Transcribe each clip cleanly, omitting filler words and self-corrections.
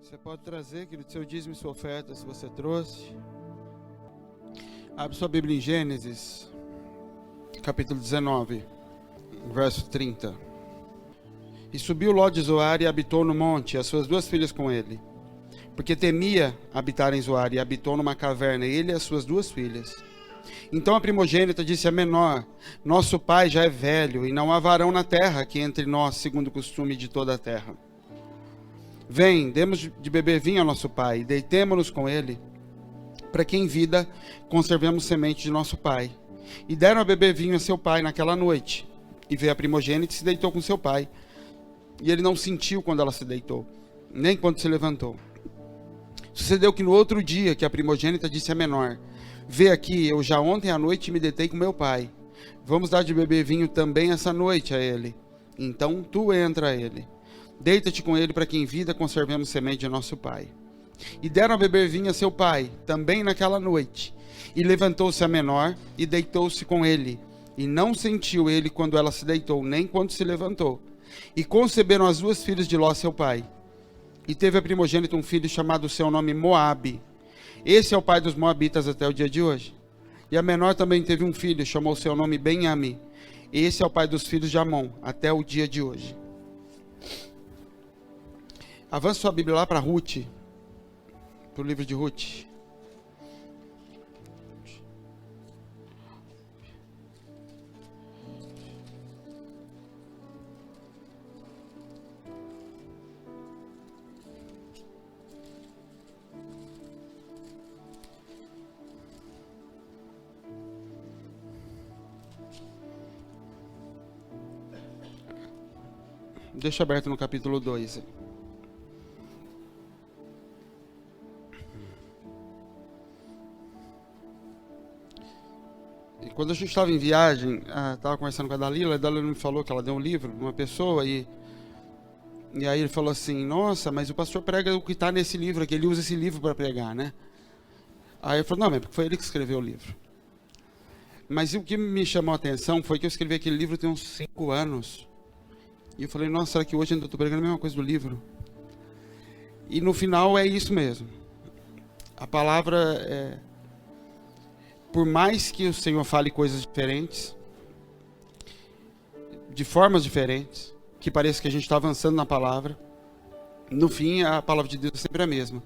Você pode trazer, querido, seu dízimo e sua oferta, se você trouxe. Abre sua Bíblia em Gênesis, capítulo 19, verso 30. E subiu Ló de Zoar e habitou no monte, e as suas duas filhas com ele. Porque temia habitar em Zoar, e habitou numa caverna, ele e as suas duas filhas. Então a primogênita disse à menor: nosso pai já é velho, e não há varão na terra que entre nós, segundo o costume de toda a terra. Vem, demos de beber vinho ao nosso pai, e deitemo-nos com ele, para que em vida conservemos semente de nosso pai. E deram a beber vinho a seu pai naquela noite. E veio a primogênita e se deitou com seu pai. E ele não sentiu quando ela se deitou, nem quando se levantou. Sucedeu que no outro dia que a primogênita disse à menor: vê aqui, eu já ontem à noite me deitei com meu pai. Vamos dar de beber vinho também essa noite a ele. Então tu entra a ele. Deita-te com ele para que em vida conservemos semente de nosso pai. E deram a beber vinho a seu pai, também naquela noite. E levantou-se a menor e deitou-se com ele. E não sentiu ele quando ela se deitou, nem quando se levantou. E conceberam as duas filhas de Ló, seu pai. E teve a primogênita um filho chamado seu nome Moabe. Esse é o pai dos moabitas até o dia de hoje. E a menor também teve um filho, chamou seu nome Ben-Ami. Esse é o pai dos filhos de Amon, até o dia de hoje. Avance sua Bíblia lá para Ruth, para o livro de Ruth. Deixa aberto no capítulo 2. E quando a gente estava em viagem, estava conversando com a Dalila me falou que ela deu um livro de uma pessoa, e aí ele falou assim: nossa, mas o pastor prega o que está nesse livro aqui, ele usa esse livro para pregar, né? Aí eu falei: não, mas foi ele que escreveu o livro. Mas o que me chamou a atenção foi que eu escrevi aquele livro tem uns 5 anos. E eu falei: nossa, será que hoje ainda estou pregando a mesma coisa do livro? E no final é isso mesmo. A palavra por mais que o Senhor fale coisas diferentes, de formas diferentes, que pareça que a gente está avançando na palavra, no fim a palavra de Deus é sempre a mesma.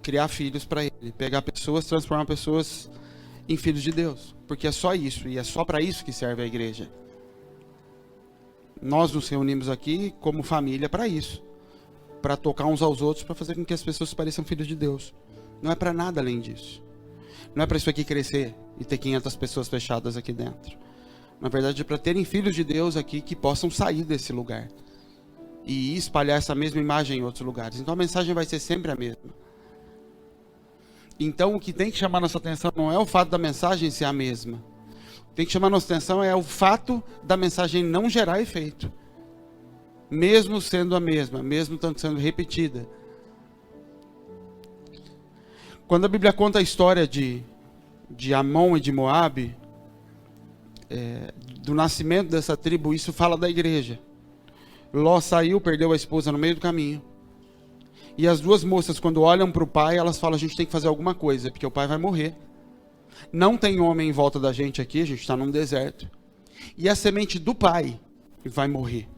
Criar filhos para Ele, pegar pessoas, transformar pessoas em filhos de Deus, porque é só isso, e é só para isso que serve a igreja. Nós nos reunimos aqui como família para isso, para tocar uns aos outros, para fazer com que as pessoas pareçam filhos de Deus. Não é para nada além disso. Não é para isso aqui crescer e ter 500 pessoas fechadas aqui dentro. Na verdade é para terem filhos de Deus aqui que possam sair desse lugar e espalhar essa mesma imagem em outros lugares. Então a mensagem vai ser sempre a mesma. Então o que tem que chamar nossa atenção não é o fato da mensagem ser a mesma. O que tem que chamar nossa atenção é o fato da mensagem não gerar efeito. Mesmo sendo a mesma, mesmo tanto sendo repetida. Quando a Bíblia conta a história de Amon e de Moabe, do nascimento dessa tribo, isso fala da igreja. Ló saiu, perdeu a esposa no meio do caminho. E as duas moças, quando olham para o pai, elas falam: a gente tem que fazer alguma coisa, porque o pai vai morrer. Não tem homem em volta da gente aqui, a gente está num deserto. E a semente do pai vai morrer.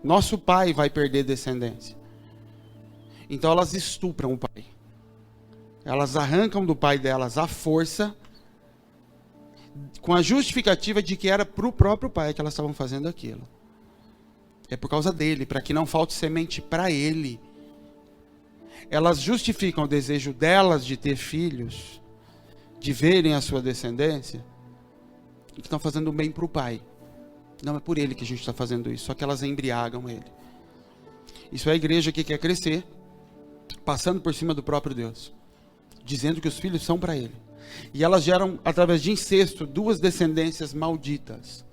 Nosso pai vai perder descendência. Então elas estupram o pai. Elas arrancam do pai delas a força, com a justificativa de que era para o próprio pai que elas estavam fazendo aquilo. É por causa dele, para que não falte semente para ele. Elas justificam o desejo delas de ter filhos, de verem a sua descendência, e que estão fazendo bem para o pai. Não é por ele que a gente está fazendo isso, só que elas embriagam ele. Isso é a igreja que quer crescer, passando por cima do próprio Deus, dizendo que os filhos são para ele. E elas geram, através de incesto, 2 descendências malditas,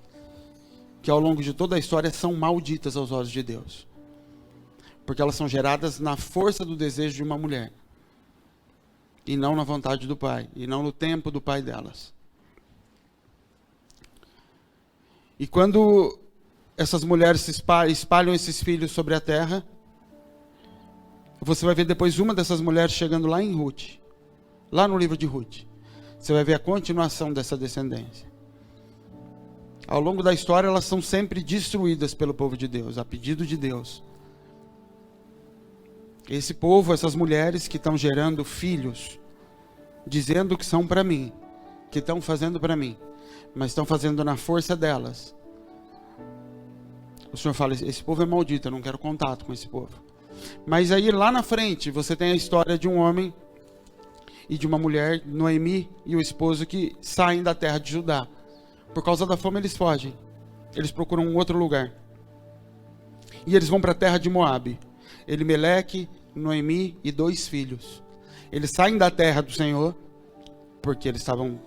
que ao longo de toda a história são malditas aos olhos de Deus, porque elas são geradas na força do desejo de uma mulher, e não na vontade do pai, e não no tempo do pai delas. E quando essas mulheres espalham esses filhos sobre a terra, Você vai ver depois uma dessas mulheres chegando lá em Ruth, lá no livro de Ruth. Você vai ver a continuação dessa descendência. Ao longo da história, elas são sempre destruídas pelo povo de Deus, a pedido de Deus. Esse povo, essas mulheres que estão gerando filhos, dizendo que são para mim, que estão fazendo para mim, mas estão fazendo na força delas. O Senhor fala, esse povo é maldito, eu não quero contato com esse povo. Mas aí lá na frente, você tem a história de um homem e de uma mulher, Noemi e o esposo, que saem da terra de Judá. Por causa da fome eles fogem. Eles procuram um outro lugar. E eles vão para a terra de Moabe. Elimeleque, Noemi e 2 filhos. Eles saem da terra do Senhor, porque eles estavam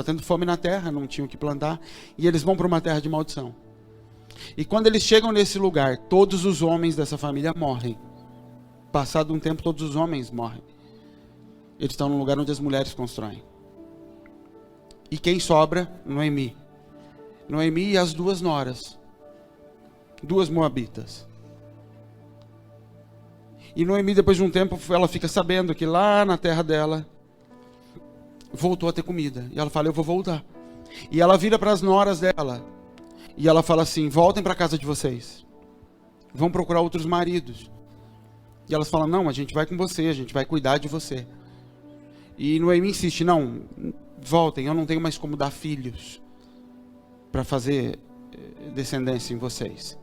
tendo fome na terra, não tinham o que plantar. E eles vão para uma terra de maldição. E quando eles chegam nesse lugar, todos os homens dessa família morrem. Passado um tempo, todos os homens morrem. Eles estão num lugar onde as mulheres constroem. E quem sobra? Noemi. Noemi e as 2 noras. 2 moabitas. E Noemi, depois de um tempo, ela fica sabendo que lá na terra dela, voltou a ter comida. E ela fala, eu vou voltar. E ela vira para as noras dela. E ela fala assim, voltem para a casa de vocês. Vão procurar outros maridos. E elas falam, não, a gente vai com você, a gente vai cuidar de você. E Noemi insiste, não, voltem, eu não tenho mais como dar filhos para fazer descendência em vocês.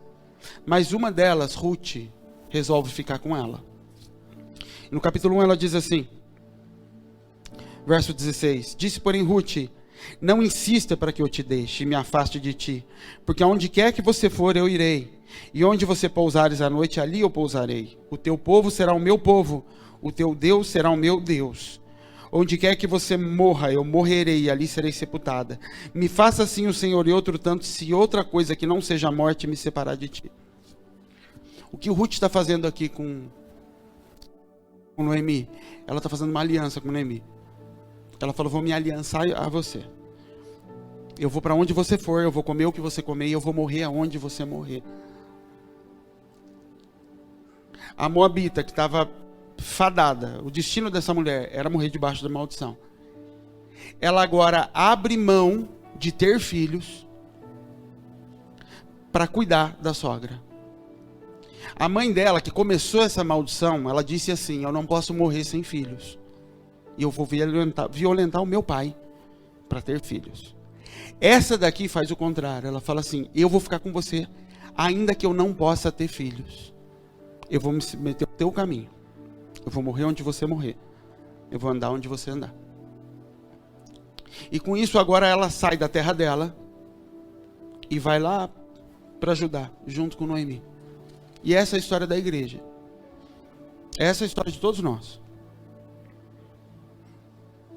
Mas uma delas, Ruth, resolve ficar com ela. No capítulo 1 ela diz assim, verso 16, disse porém Ruth, não insista para que eu te deixe e me afaste de ti, porque aonde quer que você for eu irei, e onde você pousares à noite, ali eu pousarei. O teu povo será o meu povo, o teu Deus será o meu Deus. Onde quer que você morra, eu morrerei e ali serei sepultada. Me faça assim o Senhor e outro tanto, se outra coisa que não seja a morte me separar de ti. O que o Ruth está fazendo aqui com Noemi? Ela está fazendo uma aliança com Noemi. Ela falou, vou me aliançar a você. Eu vou para onde você for, eu vou comer o que você comer e eu vou morrer aonde você morrer. A moabita que estava fadada, o destino dessa mulher era morrer debaixo da maldição. Ela agora abre mão de ter filhos para cuidar da sogra. A mãe dela, que começou essa maldição, ela disse assim, eu não posso morrer sem filhos. E eu vou violentar o meu pai para ter filhos. Essa daqui faz o contrário. Ela fala assim, eu vou ficar com você, ainda que eu não possa ter filhos. Eu vou me meter no teu caminho. Eu vou morrer onde você morrer. Eu vou andar onde você andar. E com isso agora ela sai da terra dela e vai lá para Judá, junto com Noemi. E essa é a história da igreja. Essa é a história de todos nós.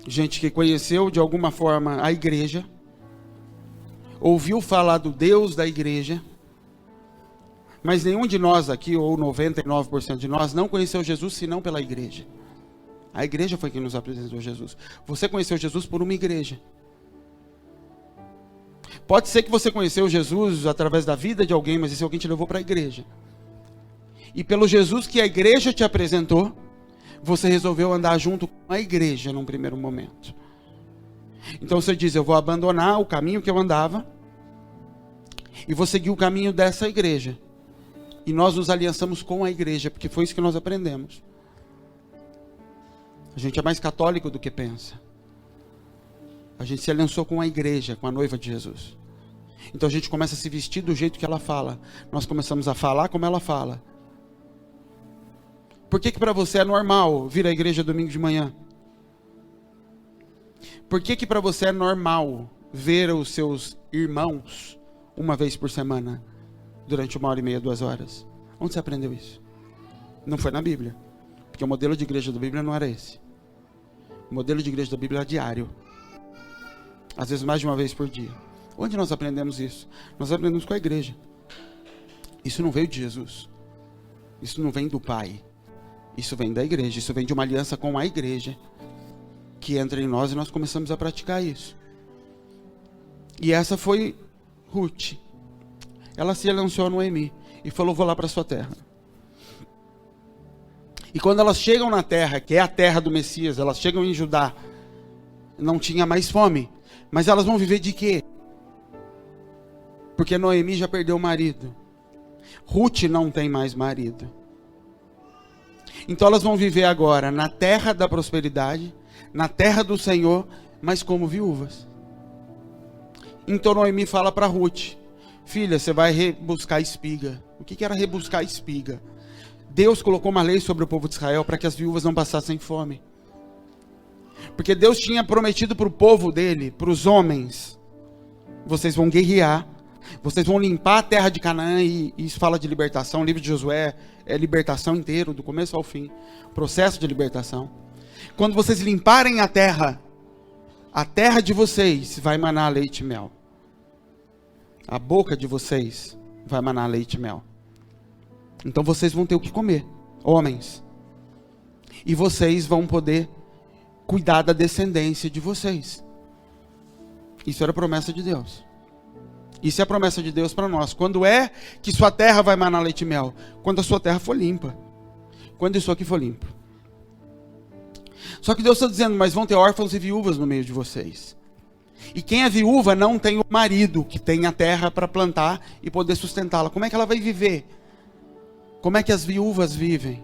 Gente que conheceu de alguma forma a igreja, ouviu falar do Deus da igreja, mas nenhum de nós aqui, ou 99% de nós, não conheceu Jesus senão pela igreja. A igreja foi quem nos apresentou Jesus. Você conheceu Jesus por uma igreja. Pode ser que você conheceu Jesus através da vida de alguém, mas esse alguém te levou para a igreja. E pelo Jesus que a igreja te apresentou, você resolveu andar junto com a igreja num primeiro momento. Então você diz, eu vou abandonar o caminho que eu andava e vou seguir o caminho dessa igreja. E nós nos aliançamos com a igreja, porque foi isso que nós aprendemos. A gente é mais católico do que pensa. A gente se aliançou com a igreja, com a noiva de Jesus. Então a gente começa a se vestir do jeito que ela fala. Nós começamos a falar como ela fala. Por que para você é normal vir à igreja domingo de manhã? Por que para você é normal ver os seus irmãos uma vez por semana, durante 1h30, 2 horas? Onde você aprendeu isso? Não foi na Bíblia. Porque o modelo de igreja da Bíblia não era esse. O modelo de igreja da Bíblia era diário. Às vezes mais de uma vez por dia. Onde nós aprendemos isso? Nós aprendemos com a igreja. Isso não veio de Jesus. Isso não vem do Pai. Isso vem da igreja, isso vem de uma aliança com a igreja, que entra em nós e nós começamos a praticar isso. E essa foi Ruth. Ela se aliançou a Noemi e falou, vou lá para sua terra. E quando elas chegam na terra, que é a terra do Messias, elas chegam em Judá, não tinha mais fome. Mas elas vão viver de quê? Porque Noemi já perdeu o marido. Ruth não tem mais marido. Então elas vão viver agora na terra da prosperidade, na terra do Senhor, mas como viúvas. Então Noemi fala para Ruth: filha, você vai rebuscar espiga. O que era rebuscar espiga? Deus colocou uma lei sobre o povo de Israel para que as viúvas não passassem fome. Porque Deus tinha prometido para o povo dele, para os homens: vocês vão guerrear, vocês vão limpar a terra de Canaã, e isso fala de libertação. O livro de Josué é libertação inteiro, do começo ao fim, processo de libertação. Quando vocês limparem a terra de vocês vai manar leite e mel. A boca de vocês vai manar leite e mel. Então vocês vão ter o que comer, homens. E vocês vão poder cuidar da descendência de vocês. Isso era a promessa de Deus. Isso é a promessa de Deus para nós. Quando é que sua terra vai manar leite e mel? Quando a sua terra for limpa. Quando isso aqui for limpo. Só que Deus está dizendo: mas vão ter órfãos e viúvas no meio de vocês. E quem é viúva não tem o marido que tem a terra para plantar e poder sustentá-la. Como é que ela vai viver? Como é que as viúvas vivem?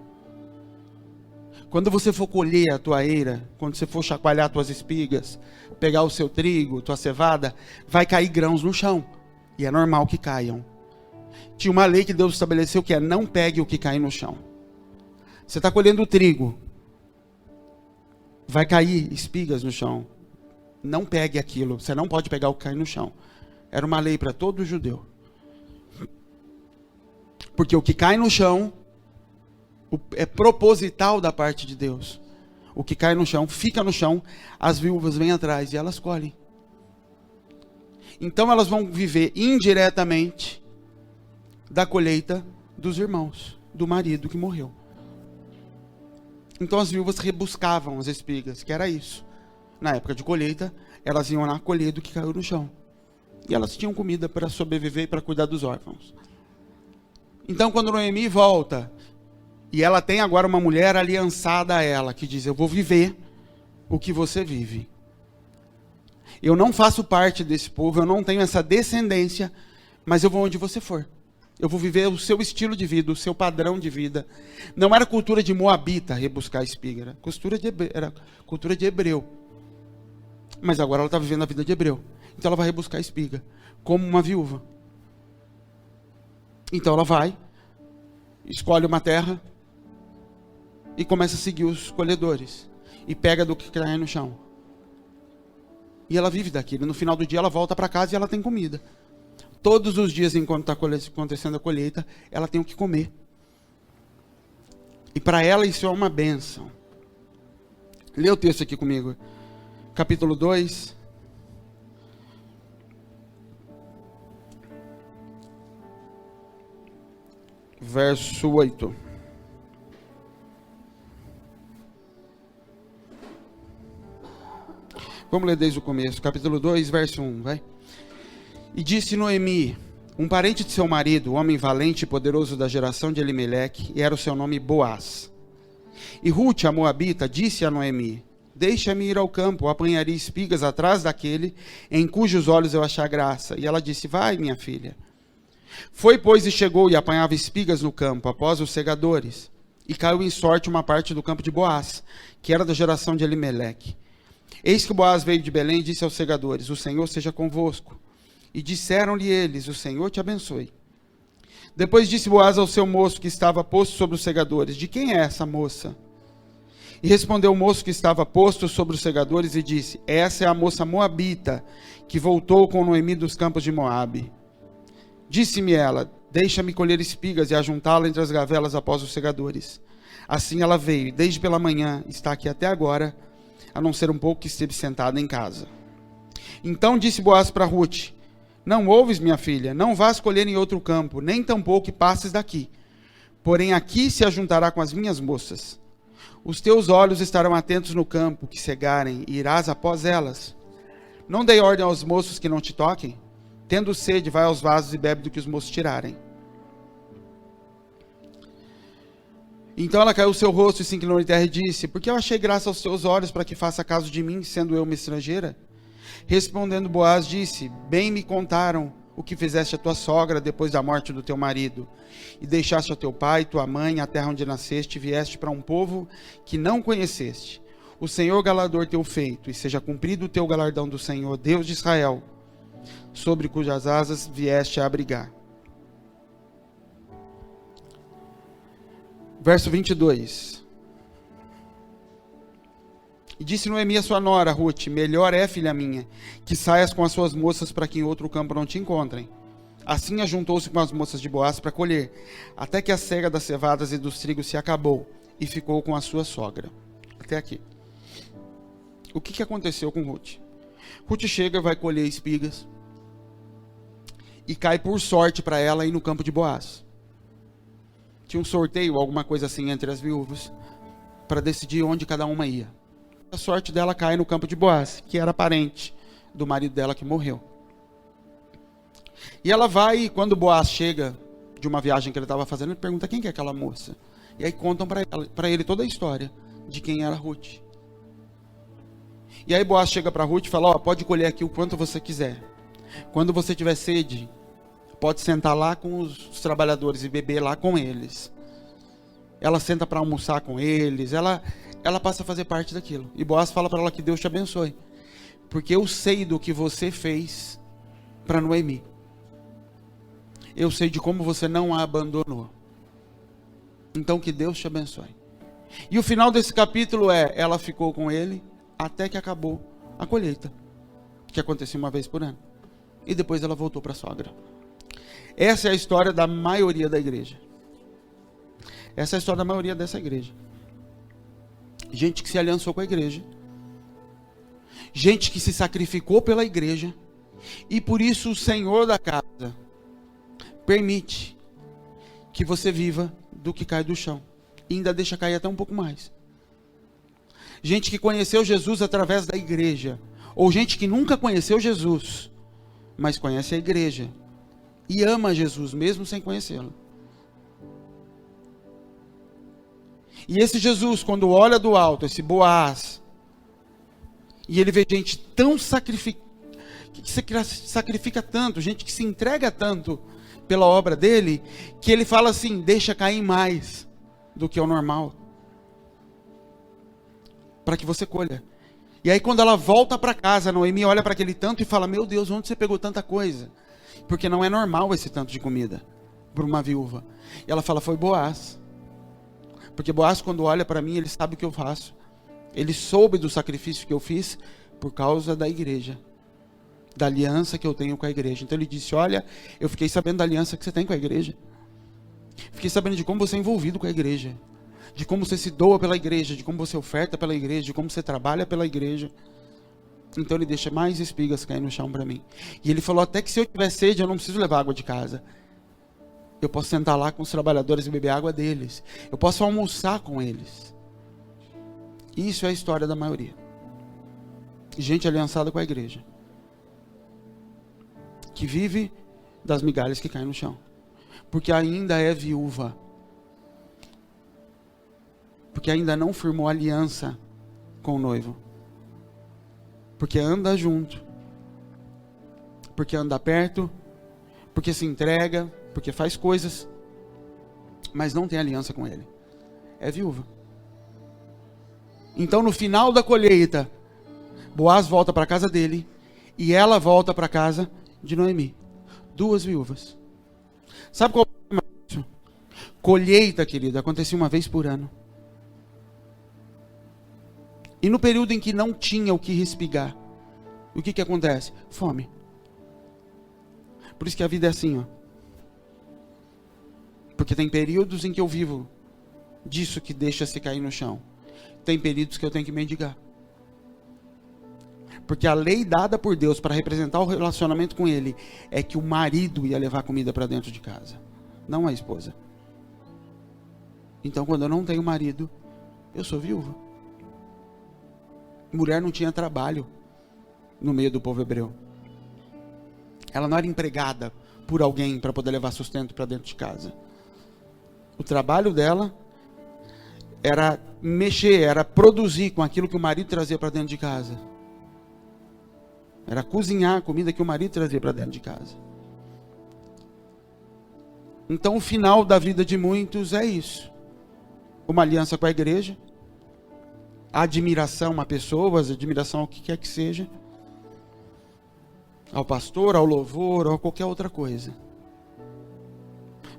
Quando você for colher a tua eira, quando você for chacoalhar tuas espigas, pegar o seu trigo, tua cevada, vai cair grãos no chão. E é normal que caiam. Tinha uma lei que Deus estabeleceu que é: não pegue o que cai no chão. Você está colhendo o trigo, vai cair espigas no chão. Não pegue aquilo, você não pode pegar o que cai no chão. Era uma lei para todo judeu. Porque o que cai no chão é proposital da parte de Deus. O que cai no chão, fica no chão, as viúvas vêm atrás e elas colhem. Então elas vão viver indiretamente da colheita dos irmãos, do marido que morreu. Então as viúvas rebuscavam as espigas, que era isso. Na época de colheita, elas iam lá colher do que caiu no chão. E elas tinham comida para sobreviver e para cuidar dos órfãos. Então quando Noemi volta, e ela tem agora uma mulher aliançada a ela, que diz: eu vou viver o que você vive. Eu não faço parte desse povo, eu não tenho essa descendência, mas eu vou onde você for. Eu vou viver o seu estilo de vida, o seu padrão de vida. Não era cultura de moabita rebuscar espiga, era cultura de hebreu. Mas agora ela está vivendo a vida de hebreu. Então ela vai rebuscar espiga, como uma viúva. Então ela vai, escolhe uma terra e começa a seguir os colhedores. E pega do que cai no chão. E ela vive daquilo. No final do dia ela volta para casa e ela tem comida. Todos os dias, enquanto está acontecendo a colheita, ela tem o que comer. E para ela isso é uma bênção. Lê o texto aqui comigo. Capítulo 2. Verso 8. Vamos ler desde o começo. Capítulo 2, verso 1, vai. E disse Noemi, um parente de seu marido, homem valente e poderoso da geração de Elimeleque, e era o seu nome Boaz. E Ruth, a moabita, disse a Noemi: deixa-me ir ao campo, apanharei espigas atrás daquele em cujos olhos eu achar graça. E ela disse: vai, minha filha. Foi, pois, e chegou e apanhava espigas no campo, após os segadores. E caiu em sorte uma parte do campo de Boaz, que era da geração de Elimeleque. Eis que Boaz veio de Belém e disse aos segadores: o Senhor seja convosco. E disseram-lhe eles: o Senhor te abençoe. Depois disse Boaz ao seu moço que estava posto sobre os segadores: de quem é essa moça? E respondeu o moço que estava posto sobre os segadores e disse: essa é a moça moabita, que voltou com Noemi dos campos de Moabe. Disse-me ela: deixa-me colher espigas e ajuntá-la entre as gavelas após os segadores. Assim ela veio, e desde pela manhã está aqui até agora, a não ser um pouco que esteve sentada em casa. Então disse Boaz para Ruth: não ouves, minha filha, não vás colher em outro campo, nem tampouco passes daqui. Porém aqui se ajuntará com as minhas moças. Os teus olhos estarão atentos no campo, que cegarem, e irás após elas. Não dei ordem aos moços que não te toquem. Tendo sede, vai aos vasos e bebe do que os moços tirarem. Então ela caiu o seu rosto e se inclinou em terra e disse: Por que eu achei graça aos teus olhos para que faça caso de mim, sendo eu uma estrangeira? Respondendo Boaz, disse: Bem me contaram o que fizeste a tua sogra depois da morte do teu marido, e deixaste a teu pai, tua mãe, a terra onde nasceste, e vieste para um povo que não conheceste. O Senhor galardor teu feito, e seja cumprido o teu galardão do Senhor, Deus de Israel, sobre cujas asas vieste a abrigar. Verso 22. E disse Noemi a sua nora, Ruth: Melhor é, filha minha, que saias com as suas moças para que em outro campo não te encontrem. Assim ajuntou-se com as moças de Boaz para colher, até que a cega das cevadas e dos trigos se acabou, e ficou com a sua sogra. Até aqui. O que aconteceu com Ruth? Ruth chega, vai colher espigas, e cai por sorte para ela ir no campo de Boaz. Tinha um sorteio, alguma coisa assim, entre as viúvas, para decidir onde cada uma ia. A sorte dela cai no campo de Boaz, que era parente do marido dela que morreu. E ela vai, e quando Boaz chega de uma viagem que ele estava fazendo, ele pergunta: quem que é aquela moça? E aí contam para ele toda a história de quem era Ruth. E aí Boaz chega para Ruth e fala: ó, pode colher aqui o quanto você quiser. Quando você tiver sede, pode sentar lá com os trabalhadores e beber lá com eles. Ela senta para almoçar com eles, ela passa a fazer parte daquilo. E Boaz fala para ela que Deus te abençoe, porque eu sei do que você fez para Noemi. Eu sei de como você não a abandonou. Então que Deus te abençoe. E o final desse capítulo ela ficou com ele até que acabou a colheita, que acontecia uma vez por ano. E depois ela voltou para a sogra. Essa é a história da maioria da igreja. Essa é a história da maioria dessa igreja. Gente que se aliançou com a igreja. Gente que se sacrificou pela igreja. E por isso o Senhor da casa permite que você viva do que cai do chão. E ainda deixa cair até um pouco mais. Gente que conheceu Jesus através da igreja. Ou gente que nunca conheceu Jesus, mas conhece a igreja. E ama Jesus mesmo sem conhecê-lo. E esse Jesus, quando olha do alto, esse Boaz, e ele vê gente tão que se sacrifica tanto, gente que se entrega tanto pela obra dele, que ele fala assim: deixa cair mais do que o normal, para que você colha. E aí quando ela volta para casa, Noemi olha para aquele tanto e fala: meu Deus, onde você pegou tanta coisa? Porque não é normal esse tanto de comida para uma viúva. E ela fala: foi Boaz. Porque Boaz, quando olha para mim, ele sabe o que eu faço. Ele soube do sacrifício que eu fiz por causa da igreja, da aliança que eu tenho com a igreja. Então ele disse: olha, eu fiquei sabendo da aliança que você tem com a igreja. Fiquei sabendo de como você é envolvido com a igreja, de como você se doa pela igreja, de como você oferta pela igreja, de como você trabalha pela igreja. Então ele deixa mais espigas cair no chão para mim. E ele falou: até que se eu tiver sede, eu não preciso levar água de casa. Eu posso sentar lá com os trabalhadores e beber água deles. Eu posso almoçar com eles. Isso é a história da maioria. Gente aliançada com a igreja, que vive das migalhas que caem no chão, porque ainda é viúva, porque ainda não firmou aliança com o noivo, porque anda junto, porque anda perto, porque se entrega, porque faz coisas, mas não tem aliança com ele. É viúva. Então no final da colheita, Boaz volta para a casa dele e ela volta para a casa de Noemi. Duas viúvas. Sabe qual é o problema disso? Colheita, querida, acontecia uma vez por ano. E no período em que não tinha o que respigar, o que acontece? Fome. Por isso que a vida é assim, ó. Porque tem períodos em que eu vivo disso que deixa se cair no chão. Tem períodos que eu tenho que mendigar. Porque a lei dada por Deus para representar o relacionamento com Ele é que o marido ia levar comida para dentro de casa, não a esposa. Então quando eu não tenho marido, eu sou viúva. Mulher não tinha trabalho no meio do povo hebreu. Ela não era empregada por alguém para poder levar sustento para dentro de casa. O trabalho dela era mexer, era produzir com aquilo que o marido trazia para dentro de casa. Era cozinhar a comida que o marido trazia para dentro de casa. Então o final da vida de muitos é isso. Uma aliança com a igreja, admiração a pessoas, admiração ao que quer que seja, ao pastor, ao louvor, ou a qualquer outra coisa.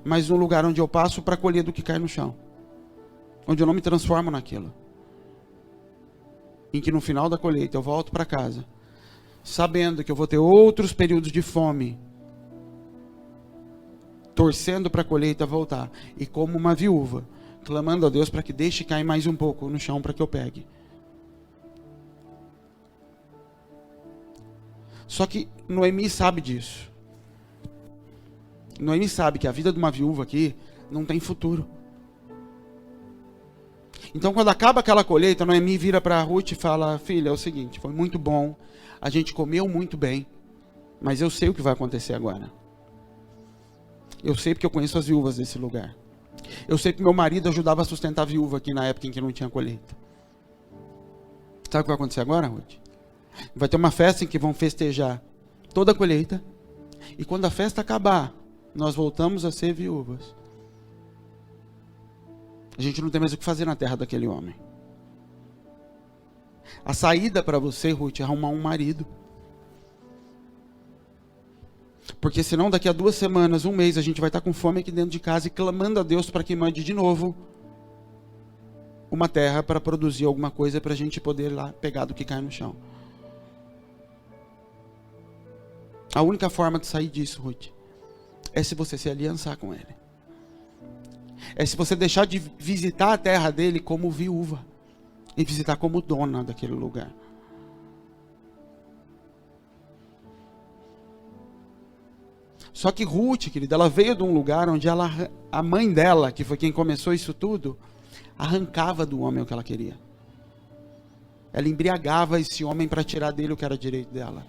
Mas um lugar onde eu passo para colher do que cai no chão. Onde eu não me transformo naquilo. Em que no final da colheita eu volto para casa, sabendo que eu vou ter outros períodos de fome, torcendo para a colheita voltar, e como uma viúva, clamando a Deus para que deixe cair mais um pouco no chão para que eu pegue. Só que Noemi sabe disso. Noemi sabe que a vida de uma viúva aqui não tem futuro. Então quando acaba aquela colheita, Noemi vira para Ruth e fala: filha, é o seguinte, foi muito bom, a gente comeu muito bem, mas eu sei o que vai acontecer agora. Eu sei porque eu conheço as viúvas desse lugar. Eu sei que meu marido ajudava a sustentar a viúva aqui na época em que não tinha colheita. Sabe o que vai acontecer agora, Ruth? Vai ter uma festa em que vão festejar toda a colheita, e quando a festa acabar, nós voltamos a ser viúvas. A gente não tem mais o que fazer na terra daquele homem. A saída para você, Ruth, é arrumar um marido. Porque senão daqui a 2 semanas, 1 mês, a gente vai estar com fome aqui dentro de casa e clamando a Deus para que mande de novo uma terra para produzir alguma coisa para a gente poder ir lá pegar do que cai no chão. A única forma de sair disso, Ruth, é se você se aliançar com ele. É se você deixar de visitar a terra dele como viúva e visitar como dona daquele lugar. Só que Ruth, querida, ela veio de um lugar onde a mãe dela, que foi quem começou isso tudo, arrancava do homem o que ela queria. Ela embriagava esse homem para tirar dele o que era direito dela.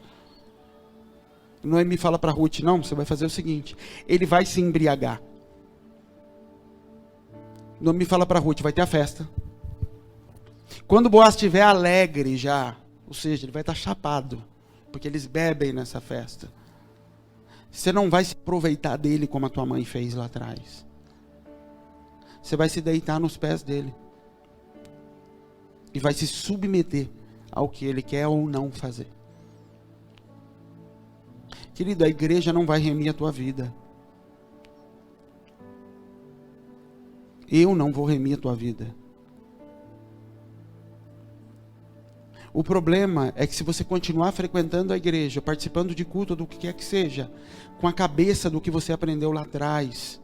Noemi fala para Ruth: não, você vai fazer o seguinte, ele vai se embriagar. Noemi fala para Ruth: vai ter a festa. Quando Boaz estiver alegre já, ou seja, ele vai estar chapado, porque eles bebem nessa festa, você não vai se aproveitar dele como a tua mãe fez lá atrás. Você vai se deitar nos pés dele e vai se submeter ao que ele quer ou não fazer. Querido, a igreja não vai remir a tua vida. Eu não vou remir a tua vida. O problema é que se você continuar frequentando a igreja, participando de culto, do que quer que seja, com a cabeça do que você aprendeu lá atrás,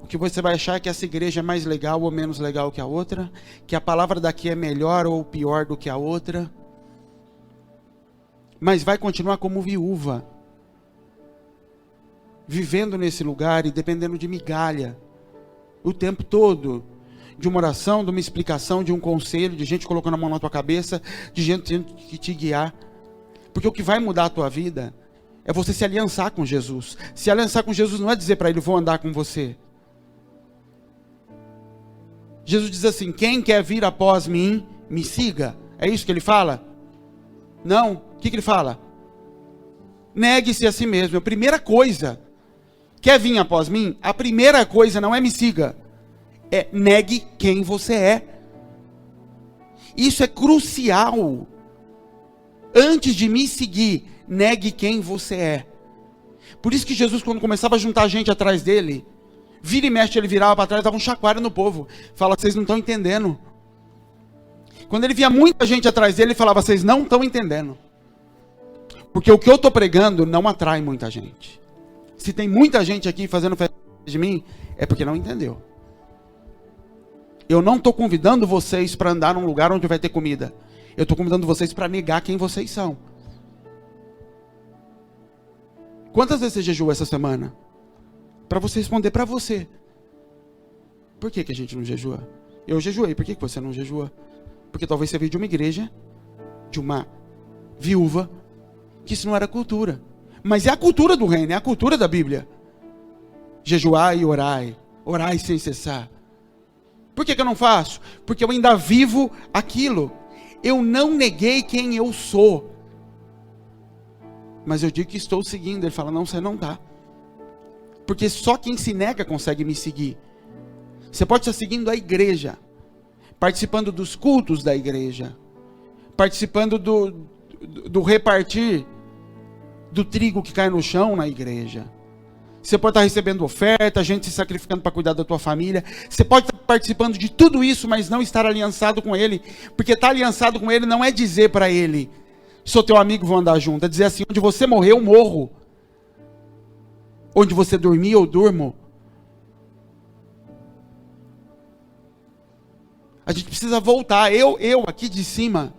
o que você vai achar é que essa igreja é mais legal ou menos legal que a outra, que a palavra daqui é melhor ou pior do que a outra, mas vai continuar como viúva, vivendo nesse lugar e dependendo de migalha, o tempo todo, de uma oração, de uma explicação, de um conselho, de gente colocando a mão na tua cabeça, de gente tendo que te guiar. Porque o que vai mudar a tua vida é você se aliançar com Jesus. Se aliançar com Jesus não é dizer para ele: vou andar com você. Jesus diz assim: quem quer vir após mim, me siga. É isso que ele fala? Não. O que ele fala? Negue-se a si mesmo. A primeira coisa, quer vir após mim? A primeira coisa não é me siga, é negue quem você é. Isso é crucial. Antes de me seguir, negue quem você é. Por isso que Jesus, quando começava a juntar gente atrás dele, vira e mexe, ele virava para trás, dava um chacoalho no povo. Fala: vocês não estão entendendo. Quando ele via muita gente atrás dele, ele falava: vocês não estão entendendo. Porque o que eu estou pregando não atrai muita gente. Se tem muita gente aqui fazendo festa de mim, é porque não entendeu. Eu não estou convidando vocês para andar num lugar onde vai ter comida. Eu estou convidando vocês para negar quem vocês são. Quantas vezes você jejuou essa semana? Para você responder para você. Por que a gente não jejua? Eu jejuei, por que você não jejua? Porque talvez você veio de uma igreja, de uma viúva, que isso não era cultura. Mas é a cultura do reino, é a cultura da Bíblia. Jejuai e orai, orai sem cessar. Por que eu não faço? Porque eu ainda vivo aquilo. Eu não neguei quem eu sou. Mas eu digo que estou seguindo. Ele fala, não, você não está. Porque só quem se nega consegue me seguir. Você pode estar seguindo a igreja, participando dos cultos da igreja, participando do repartir do trigo que cai no chão na igreja. Você pode estar recebendo oferta, gente se sacrificando para cuidar da tua família. Você pode estar participando de tudo isso, mas não estar aliançado com Ele. Porque estar aliançado com Ele não é dizer para Ele, sou teu amigo, vou andar junto. É dizer assim, onde você morrer, eu morro. Onde você dormir, eu durmo. A gente precisa voltar. Eu aqui de cima,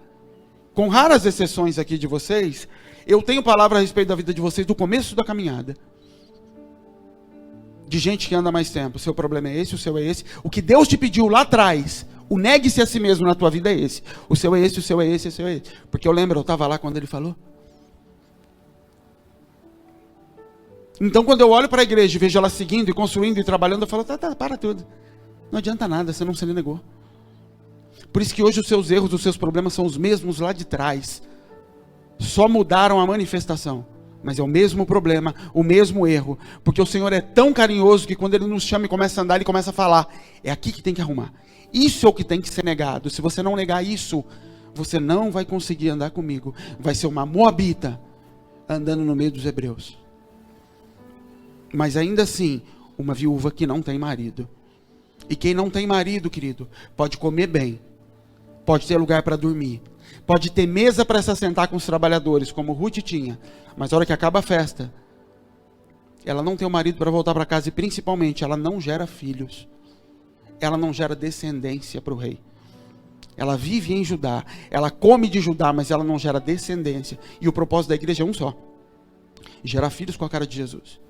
com raras exceções aqui de vocês, eu tenho palavra a respeito da vida de vocês do começo da caminhada. De gente que anda mais tempo. O seu problema é esse, o seu é esse. O que Deus te pediu lá atrás, o negue-se a si mesmo na tua vida é esse. O seu é esse, o seu é esse, o seu é esse. Porque eu lembro, eu estava lá quando ele falou. Então quando eu olho para a igreja e vejo ela seguindo e construindo e trabalhando, eu falo, tá, para tudo. Não adianta nada, você não se negou. Por isso que hoje os seus erros, os seus problemas são os mesmos lá de trás. Só mudaram a manifestação. Mas é o mesmo problema, o mesmo erro. Porque o Senhor é tão carinhoso que quando Ele nos chama e começa a andar, Ele começa a falar. É aqui que tem que arrumar. Isso é o que tem que ser negado. Se você não negar isso, você não vai conseguir andar comigo. Vai ser uma moabita andando no meio dos hebreus. Mas ainda assim, uma viúva que não tem marido. E quem não tem marido, querido, pode comer bem. Pode ter lugar para dormir. Pode ter mesa para se assentar com os trabalhadores, como Ruth tinha. Mas na hora que acaba a festa, ela não tem o marido para voltar para casa. E principalmente, ela não gera filhos. Ela não gera descendência para o rei. Ela vive em Judá. Ela come de Judá, mas ela não gera descendência. E o propósito da igreja é um só. Gerar filhos com a cara de Jesus.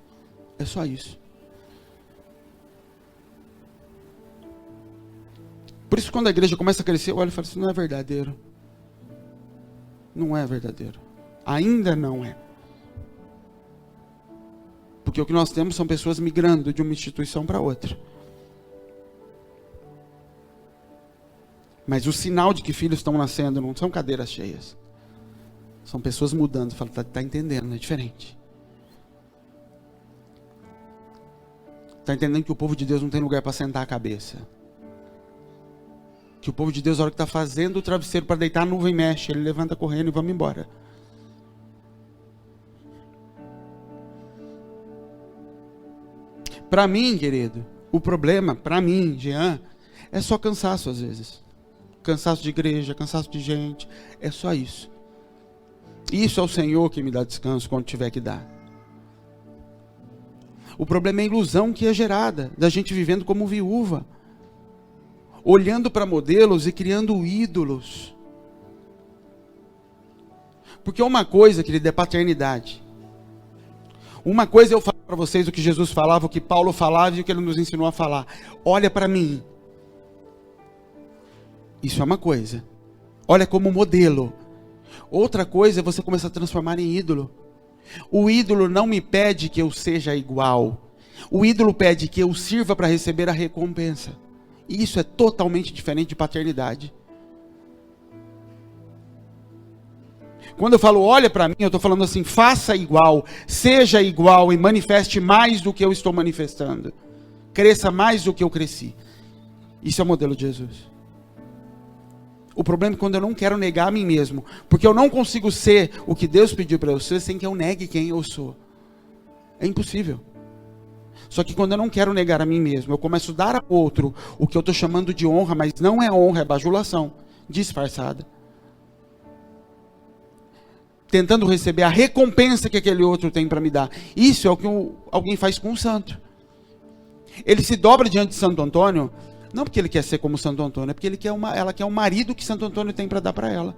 É só isso. Por isso quando a igreja começa a crescer, eu olho e falo, isso não é verdadeiro. Não é verdadeiro. Ainda não é. Porque o que nós temos são pessoas migrando de uma instituição para outra. Mas o sinal de que filhos estão nascendo não são cadeiras cheias. São pessoas mudando. Fala, tá entendendo, é diferente. Está entendendo que o povo de Deus não tem lugar para sentar a cabeça. Que o povo de Deus, na hora que está fazendo o travesseiro para deitar, a nuvem mexe, ele levanta correndo e vamos embora. Para mim, querido, o problema, para mim, Jean, é só cansaço às vezes. Cansaço de igreja, cansaço de gente, é só isso. Isso é o Senhor que me dá descanso quando tiver que dar. O problema é a ilusão que é gerada, da gente vivendo como viúva. Olhando para modelos e criando ídolos. Porque uma coisa, querido, é paternidade. Uma coisa eu falo para vocês o que Jesus falava, o que Paulo falava e o que ele nos ensinou a falar. Olha para mim. Isso é uma coisa. Olha como modelo. Outra coisa é você começar a transformar em ídolo. O ídolo não me pede que eu seja igual. O ídolo pede que eu sirva para receber a recompensa. E isso é totalmente diferente de paternidade. Quando eu falo olha para mim, eu estou falando assim, faça igual, seja igual e manifeste mais do que eu estou manifestando. Cresça mais do que eu cresci. Isso é o modelo de Jesus. O problema é quando eu não quero negar a mim mesmo, porque eu não consigo ser o que Deus pediu para eu ser sem que eu negue quem eu sou. É impossível. Só que quando eu não quero negar a mim mesmo, eu começo a dar a outro o que eu estou chamando de honra, mas não é honra, é bajulação, disfarçada. Tentando receber a recompensa que aquele outro tem para me dar. Isso é o que alguém faz com o santo. Ele se dobra diante de Santo Antônio, não porque ele quer ser como Santo Antônio, é porque ela quer o marido que Santo Antônio tem para dar para ela.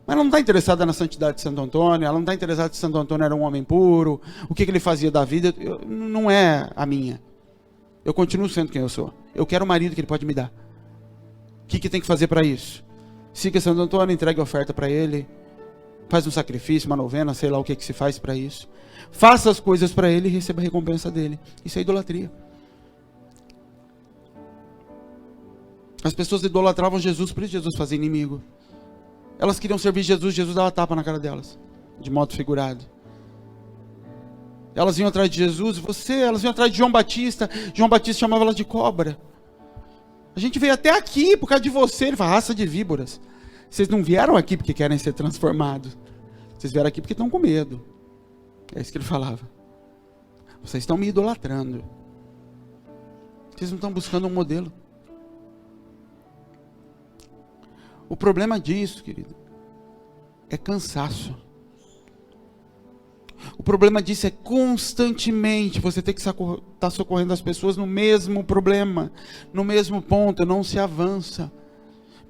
Mas ela não está interessada na santidade de Santo Antônio, ela não está interessada se Santo Antônio era um homem puro, o que ele fazia da vida, não é a minha. Eu continuo sendo quem eu sou. Eu quero o marido que ele pode me dar. O que tem que fazer para isso? Siga Santo Antônio, entregue a oferta para ele, faz um sacrifício, uma novena, sei lá o que se faz para isso. Faça as coisas para ele e receba a recompensa dele. Isso é idolatria. As pessoas idolatravam Jesus, por isso Jesus fazia inimigo. Elas queriam servir Jesus, Jesus dava tapa na cara delas, de modo figurado. Elas iam atrás de Jesus, elas iam atrás de João Batista chamava elas de cobra. A gente veio até aqui por causa de você. Ele fala, raça de víboras. Vocês não vieram aqui porque querem ser transformados. Vocês vieram aqui porque estão com medo. É isso que ele falava. Vocês estão me idolatrando. Vocês não estão buscando um modelo. O problema disso, querido, é cansaço. O problema disso é constantemente você ter que estar socorrendo as pessoas no mesmo problema, no mesmo ponto, não se avança,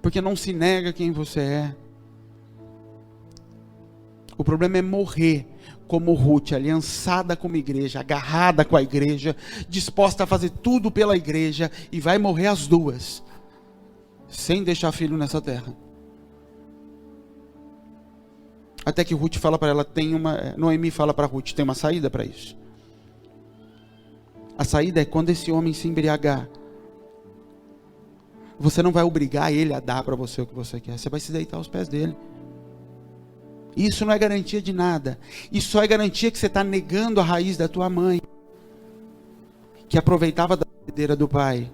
porque não se nega quem você é. O problema é morrer como Ruth, aliançada com a igreja, agarrada com a igreja, disposta a fazer tudo pela igreja, e vai morrer as duas, sem deixar filho nessa terra. Até que Ruth fala para ela, Noemi fala para Ruth, tem uma saída para isso. A saída é quando esse homem se embriagar. Você não vai obrigar ele a dar para você o que você quer, você vai se deitar aos pés dele. Isso não é garantia de nada. Isso só é garantia que você está negando a raiz da tua mãe, que aproveitava da bebedeira do pai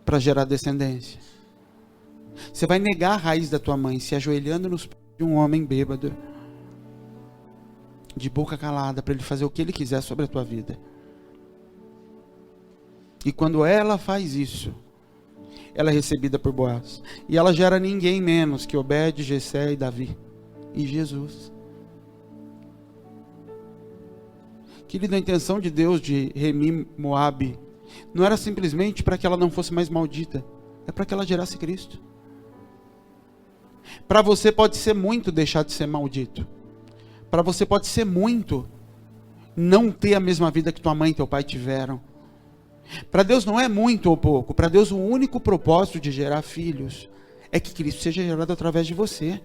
para gerar descendência. Você vai negar a raiz da tua mãe se ajoelhando nos pés de um homem bêbado, de boca calada, para ele fazer o que ele quiser sobre a tua vida. E quando ela faz isso, ela é recebida por Boaz, e ela gera ninguém menos que Obed, Jessé e Davi e Jesus. Querido, a intenção de Deus de remir Moabe não era simplesmente para que ela não fosse mais maldita, é para que ela gerasse Cristo. Para você pode ser muito deixar de ser maldito. Para você pode ser muito não ter a mesma vida que tua mãe e teu pai tiveram. Para Deus não é muito ou pouco. Para Deus o único propósito de gerar filhos é que Cristo seja gerado através de você.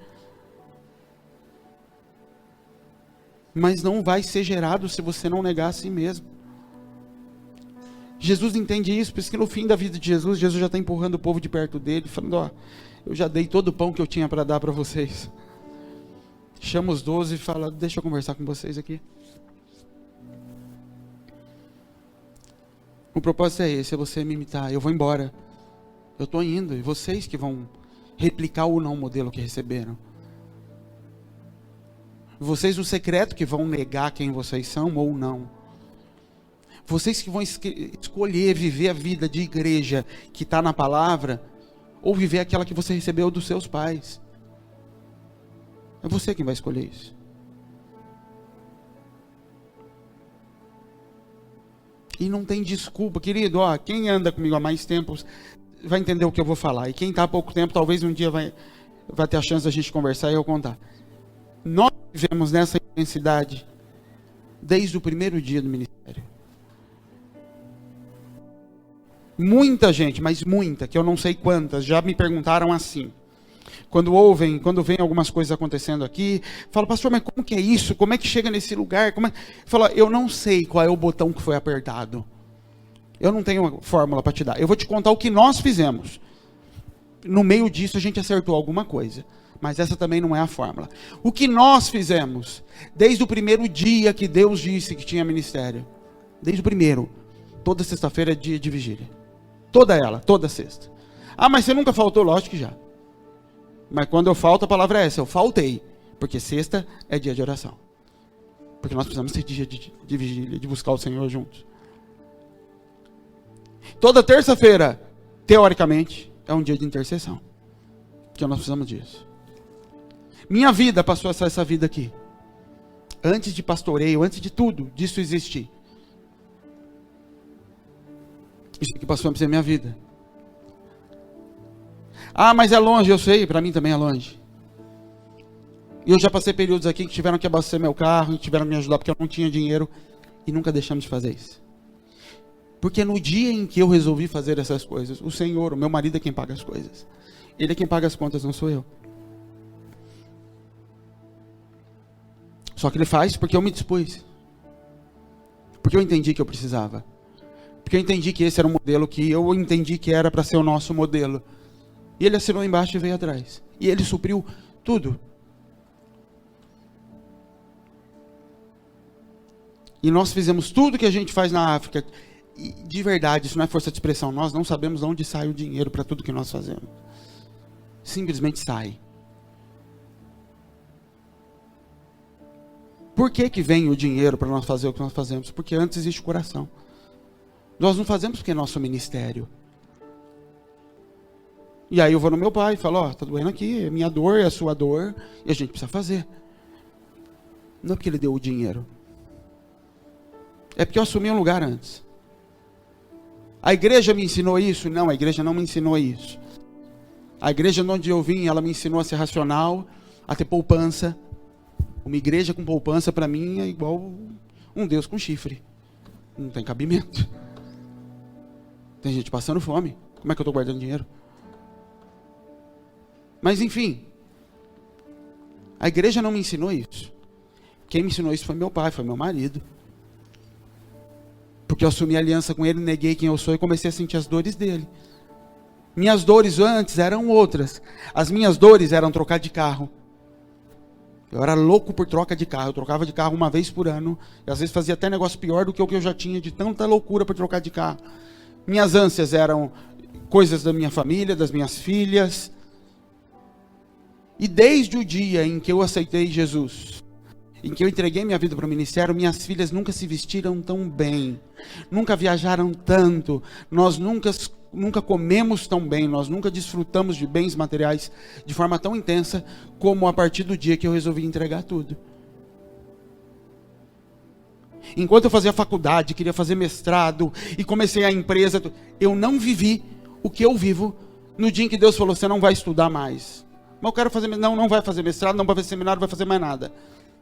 Mas não vai ser gerado se você não negar a si mesmo. Jesus entende isso, por isso que no fim da vida de Jesus, Jesus já está empurrando o povo de perto dele, falando, ó, eu já dei todo o pão que eu tinha para dar para vocês. Chama os 12 e fala, deixa eu conversar com vocês aqui. O propósito é esse, é você me imitar. Eu vou embora, eu estou indo, e vocês que vão replicar ou não o modelo que receberam. Vocês no secreto que vão negar quem vocês são ou não. Vocês que vão escolher viver a vida de igreja que está na palavra, ou viver aquela que você recebeu dos seus pais. É você quem vai escolher isso. E não tem desculpa, querido, ó, quem anda comigo há mais tempo vai entender o que eu vou falar. E quem está há pouco tempo, talvez um dia vai ter a chance da gente conversar e eu contar. Nós vivemos nessa intensidade desde o primeiro dia do ministério. Muita gente, mas muita, que eu não sei quantas, já me perguntaram assim. Quando vem algumas coisas acontecendo aqui, fala, pastor, mas como que é isso? Como é que chega nesse lugar? Fala, eu não sei qual é o botão que foi apertado. Eu não tenho uma fórmula para te dar. Eu vou te contar o que nós fizemos. No meio disso a gente acertou alguma coisa. Mas essa também não é a fórmula. O que nós fizemos, desde o primeiro dia que Deus disse que tinha ministério. Desde o primeiro. Toda sexta-feira é dia de vigília. Toda sexta. Ah, mas você nunca faltou? Lógico que já. Mas quando eu falto, a palavra é essa, eu faltei. Porque sexta é dia de oração. Porque nós precisamos ter dia de vigília, de buscar o Senhor juntos. Toda terça-feira, teoricamente, é um dia de intercessão. Que nós precisamos disso. Minha vida passou a ser essa vida aqui. Antes de pastoreio, antes de tudo, disso existir. Isso aqui passou a ser minha vida. Ah, mas é longe, eu sei, para mim também é longe. E eu já passei períodos aqui que tiveram que abastecer meu carro, tiveram que me ajudar porque eu não tinha dinheiro, e nunca deixamos de fazer isso. Porque no dia em que eu resolvi fazer essas coisas, o Senhor, o meu marido é quem paga as coisas. Ele é quem paga as contas, não sou eu. Só que ele faz porque eu me dispus. Porque eu entendi que eu precisava. Porque eu entendi que esse era um modelo que eu entendi que era para ser o nosso modelo. E ele assinou embaixo e veio atrás. E ele supriu tudo. E nós fizemos tudo que a gente faz na África. E de verdade, isso não é força de expressão. Nós não sabemos de onde sai o dinheiro para tudo que nós fazemos. Simplesmente sai. Por que que vem o dinheiro para nós fazer o que nós fazemos? Porque antes existe o coração. Nós não fazemos porque é nosso ministério. E aí eu vou no meu pai e falo, ó, tá doendo aqui, é minha dor, é a sua dor, e a gente precisa fazer. Não é porque ele deu o dinheiro. É porque eu assumi um lugar antes. A igreja me ensinou isso? Não, a igreja não me ensinou isso. A igreja onde eu vim, ela me ensinou a ser racional, a ter poupança. Uma igreja com poupança para mim é igual um Deus com chifre. Não tem cabimento. Tem gente passando fome. Como é que eu estou guardando dinheiro? Mas enfim, a igreja não me ensinou isso. Quem me ensinou isso foi meu pai, foi meu marido. Porque eu assumi aliança com ele, neguei quem eu sou e comecei a sentir as dores dele. Minhas dores antes eram outras. As minhas dores eram trocar de carro. Eu era louco por troca de carro. Eu trocava de carro uma vez por ano. E às vezes fazia até negócio pior do que o que eu já tinha, de tanta loucura por trocar de carro. Minhas ânsias eram coisas da minha família, das minhas filhas. E desde o dia em que eu aceitei Jesus, em que eu entreguei minha vida para o ministério, minhas filhas nunca se vestiram tão bem, nunca viajaram tanto, nós nunca comemos tão bem, nós nunca desfrutamos de bens materiais de forma tão intensa como a partir do dia que eu resolvi entregar tudo. Enquanto eu fazia faculdade, queria fazer mestrado e comecei a empresa, eu não vivi o que eu vivo no dia em que Deus falou, você não vai estudar mais. Mas eu quero fazer, não vai fazer mestrado, não vai fazer seminário, não vai fazer mais nada.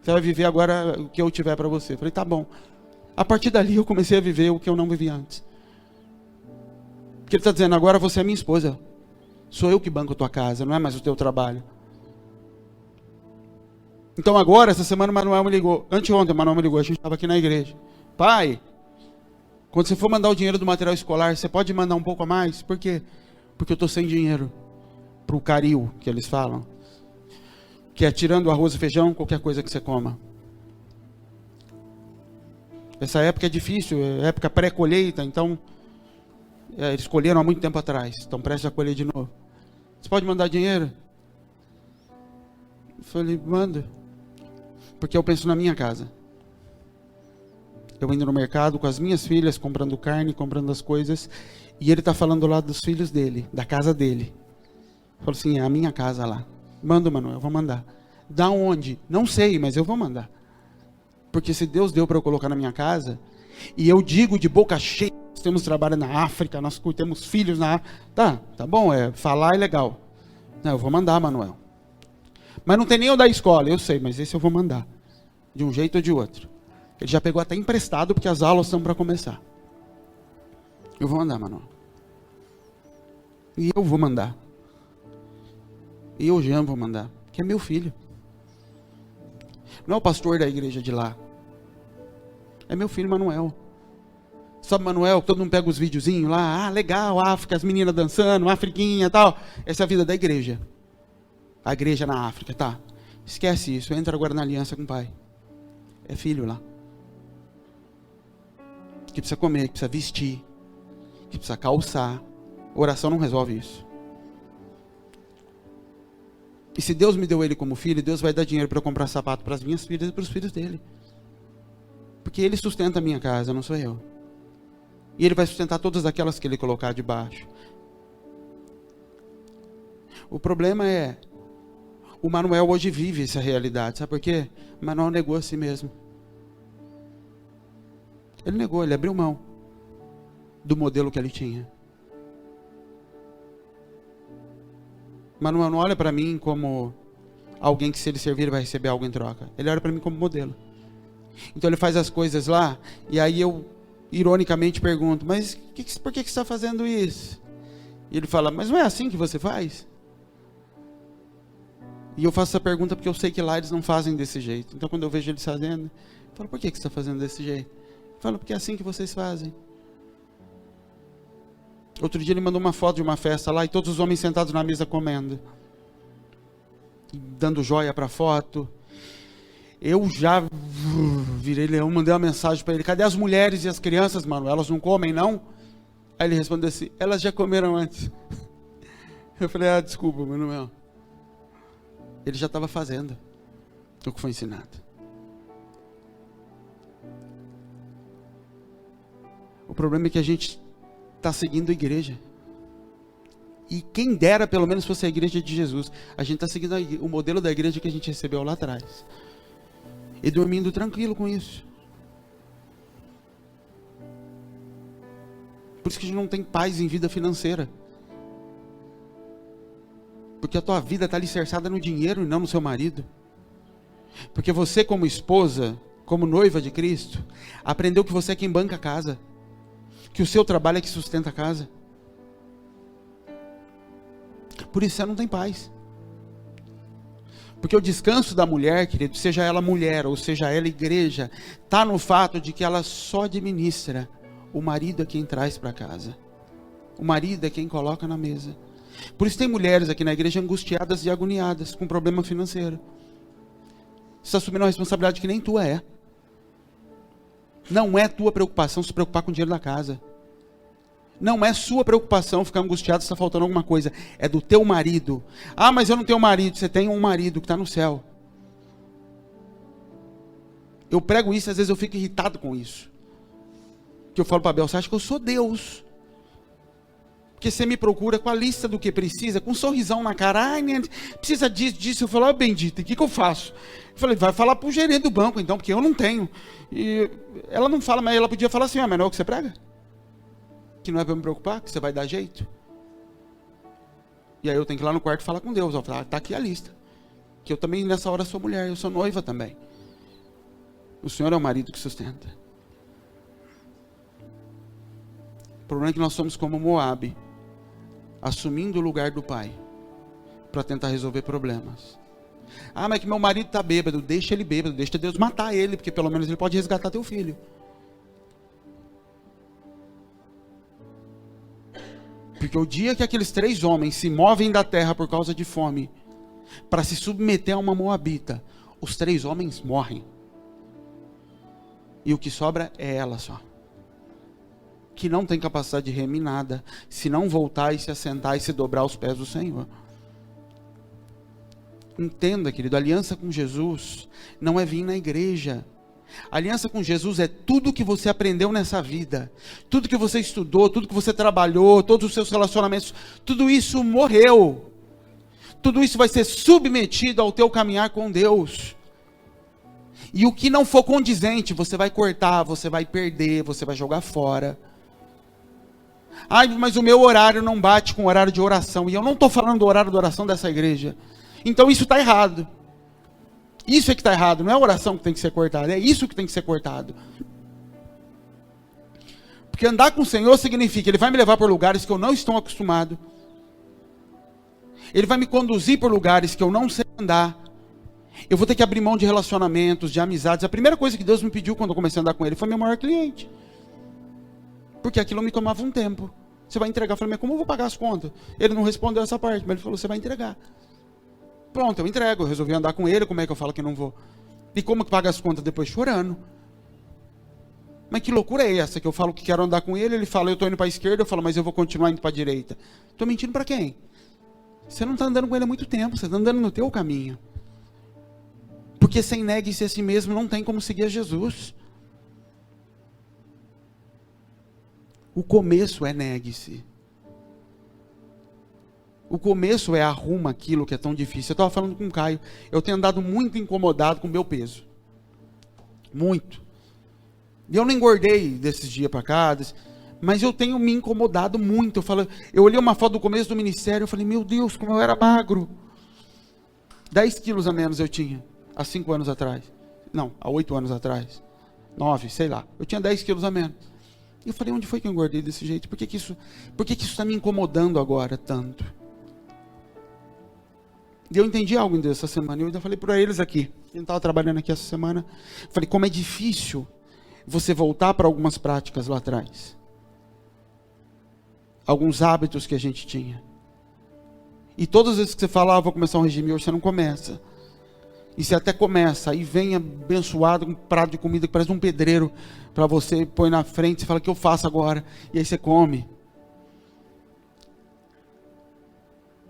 Você vai viver agora o que eu tiver para você. Eu falei, tá bom. A partir dali eu comecei a viver o que eu não vivia antes. Porque ele está dizendo, agora você é minha esposa. Sou eu que banco a tua casa, não é mais o teu trabalho. Então agora, essa semana o Manuel me ligou. Anteontem o Manuel me ligou, a gente estava aqui na igreja. Pai, quando você for mandar o dinheiro do material escolar, você pode mandar um pouco a mais? Por quê? Porque eu estou sem dinheiro. Para o caril, que eles falam. Que é tirando arroz e feijão, qualquer coisa que você coma. Essa época é difícil, é época pré-colheita, então eles colheram há muito tempo atrás, estão prestes a colher de novo. Você pode mandar dinheiro? Eu falei, manda. Porque eu penso na minha casa. Eu indo no mercado com as minhas filhas, comprando carne, comprando as coisas, e ele está falando lá dos filhos dele, da casa dele. Falou assim, é a minha casa lá. Manda, Manuel, eu vou mandar. Da onde? Não sei, mas eu vou mandar. Porque se Deus deu para eu colocar na minha casa, e eu digo de boca cheia, nós temos trabalho na África, nós temos filhos na África. Tá bom, falar é legal. Não, eu vou mandar, Manuel. Mas não tem nem o da escola, eu sei, mas esse eu vou mandar. De um jeito ou de outro. Ele já pegou até emprestado, porque as aulas estão para começar. Eu vou mandar, Manuel. E eu vou mandar. E eu já vou mandar, que é meu filho. Não é o pastor da igreja de lá. É meu filho Manuel. Sabe Manuel, que todo mundo pega os videozinhos lá, legal, África, as meninas dançando, Afriquinha e tal. Essa é a vida da igreja. A igreja na África, tá? Esquece isso, entra agora na aliança com o pai. É filho lá. Que precisa comer, que precisa vestir, que precisa calçar. Oração não resolve isso. E se Deus me deu ele como filho, Deus vai dar dinheiro para eu comprar sapato para as minhas filhas e para os filhos dele. Porque ele sustenta a minha casa, não sou eu. E ele vai sustentar todas aquelas que ele colocar debaixo. O problema é, o Manuel hoje vive essa realidade. Sabe por quê? O Manuel negou a si mesmo. Ele negou, ele abriu mão do modelo que ele tinha. Manuel não olha para mim como alguém que se ele servir ele vai receber algo em troca. Ele olha para mim como modelo. Então ele faz as coisas lá, e aí eu ironicamente pergunto, mas por que você está fazendo isso? E ele fala, mas não é assim que você faz? E eu faço essa pergunta porque eu sei que lá eles não fazem desse jeito. Então quando eu vejo eles fazendo, eu falo, por que você está fazendo desse jeito? Eu falo, porque é assim que vocês fazem. Outro dia ele mandou uma foto de uma festa lá e todos os homens sentados na mesa comendo, dando joia para foto. Eu já virei leão, mandei uma mensagem para ele: cadê as mulheres e as crianças, mano? Elas não comem, não? Aí ele respondeu assim: elas já comeram antes. Eu falei: ah, desculpa, mas não é. Ele já estava fazendo o que foi ensinado. O problema é que a gente está seguindo a igreja. E quem dera pelo menos fosse a igreja de Jesus. A gente está seguindo o modelo da igreja que a gente recebeu lá atrás. E dormindo tranquilo com isso. Por isso que a gente não tem paz em vida financeira. Porque a tua vida está alicerçada no dinheiro e não no seu marido. Porque você, como esposa, como noiva de Cristo, aprendeu que você é quem banca a casa. Que o seu trabalho é que sustenta a casa. Por isso você não tem paz. Porque o descanso da mulher, querido, seja ela mulher ou seja ela igreja, está no fato de que ela só administra. O marido é quem traz para casa. O marido é quem coloca na mesa. Por isso tem mulheres aqui na igreja angustiadas e agoniadas com problema financeiro. Você está assumindo uma responsabilidade que nem tua é. Não é tua preocupação se preocupar com o dinheiro da casa. Não é sua preocupação ficar angustiado se está faltando alguma coisa. É do teu marido. Ah, mas eu não tenho marido. Você tem um marido que está no céu. Eu prego isso, às vezes eu fico irritado com isso. Que eu falo para Bel: você acha que eu sou Deus? Porque você me procura com a lista do que precisa, com um sorrisão na cara. Ai, né, precisa disso. Eu falo: ó, bendita, o que eu faço? Eu falei: vai falar para o gerente do banco então, porque eu não tenho. E ela não fala, mas ela podia falar assim: mas não é o que você prega? Que não é para me preocupar, que você vai dar jeito. E aí eu tenho que ir lá no quarto e falar com Deus. Eu falo: tá aqui a lista. Que eu também nessa hora sou mulher, eu sou noiva também. O Senhor é o marido que sustenta. O problema é que nós somos como Moabe, assumindo o lugar do pai, para tentar resolver problemas. Ah, mas que meu marido está bêbado. Deixa ele bêbado, deixa Deus matar ele, porque pelo menos ele pode resgatar teu filho. Porque o dia que aqueles 3 homens se movem da terra por causa de fome, para se submeter a uma moabita, os 3 homens morrem. E o que sobra é ela só. Que não tem capacidade de remir nada, se não voltar e se assentar e se dobrar aos pés do Senhor. Entenda, querido, a aliança com Jesus não é vir na igreja. A aliança com Jesus é tudo que você aprendeu nessa vida, tudo que você estudou, tudo que você trabalhou, todos os seus relacionamentos, tudo isso morreu. Tudo isso vai ser submetido ao teu caminhar com Deus. E o que não for condizente, você vai cortar, você vai perder, você vai jogar fora. Ai, mas o meu horário não bate com o horário de oração. E eu não estou falando do horário de oração dessa igreja. Então isso está errado. Isso é que está errado. Não é a oração que tem que ser cortada. É isso que tem que ser cortado. Porque andar com o Senhor significa: Ele vai me levar por lugares que eu não estou acostumado. Ele vai me conduzir por lugares que eu não sei andar. Eu vou ter que abrir mão de relacionamentos, de amizades. A primeira coisa que Deus me pediu quando eu comecei a andar com Ele foi meu maior cliente. Porque aquilo me tomava um tempo. Você vai entregar? Eu falei: mas como eu vou pagar as contas? Ele não respondeu essa parte, mas ele falou: você vai entregar. Pronto, eu entrego. Eu resolvi andar com ele. Como é que eu falo que não vou? E como que paga as contas depois? Chorando. Mas que loucura é essa? Que eu falo que quero andar com ele, ele fala: eu estou indo para a esquerda. Eu falo: mas eu vou continuar indo para a direita. Estou mentindo para quem? Você não está andando com ele há muito tempo. Você está andando no teu caminho. Porque sem negue-se a si mesmo não tem como seguir a Jesus. O começo é negue-se. O começo é arruma aquilo que é tão difícil. Eu estava falando com o Caio. Eu tenho andado muito incomodado com o meu peso. Muito. E eu não engordei desses dias para cá. Mas eu tenho me incomodado muito. Eu olhei uma foto do começo do ministério. Eu falei: meu Deus, como eu era magro. 10 quilos a menos eu tinha. Há 5 anos atrás. Não, há 8 anos atrás. 9, sei lá. Eu tinha 10 quilos a menos. E eu falei: onde foi que eu engordei desse jeito? Por que isso está me incomodando agora tanto? E eu entendi algo dessa semana. Eu ainda falei para eles aqui. Quem estava trabalhando aqui essa semana. Falei: como é difícil você voltar para algumas práticas lá atrás. alguns hábitos que a gente tinha. E todas as vezes que você fala, vou começar um regime, hoje você não começa. E você até começa, aí vem abençoado com um prato de comida que parece um pedreiro para você, põe na frente, você fala, o que eu faço agora? E aí você come.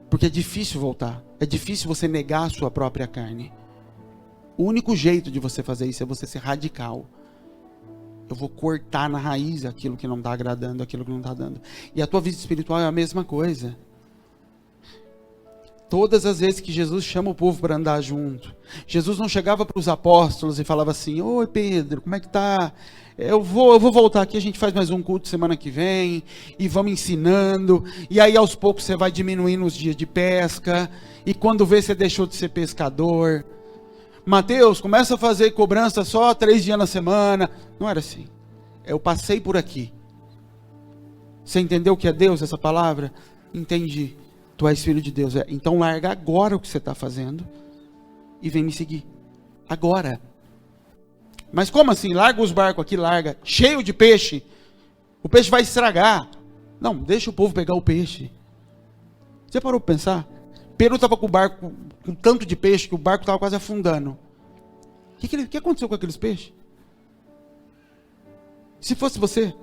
Porque é difícil voltar. É difícil você negar a sua própria carne. O único jeito de você fazer isso é você ser radical. Eu vou cortar na raiz aquilo que não está agradando, aquilo que não está dando. E a tua vida espiritual é a mesma coisa. Todas as vezes que Jesus chama o povo para andar junto, Jesus não chegava para os apóstolos e falava assim, oi Pedro, como é que tá? Eu vou voltar aqui, a gente faz mais um culto semana que vem, e vamos ensinando, e aí aos poucos você vai diminuindo os dias de pesca, e quando vê você deixou de ser pescador. Mateus, começa a fazer cobrança só 3 dias na semana. Não era assim. Eu passei por aqui. Você entendeu o que é Deus, essa palavra? Entendi. Tu és filho de Deus. Então larga agora o que você está fazendo e vem me seguir. Agora. Mas como assim? Larga os barcos aqui, larga. Cheio de peixe. O peixe vai estragar. Não, deixa o povo pegar o peixe. Você parou para pensar? Pedro estava com o barco com tanto de peixe que o barco estava quase afundando. O que aconteceu com aqueles peixes? Se fosse você,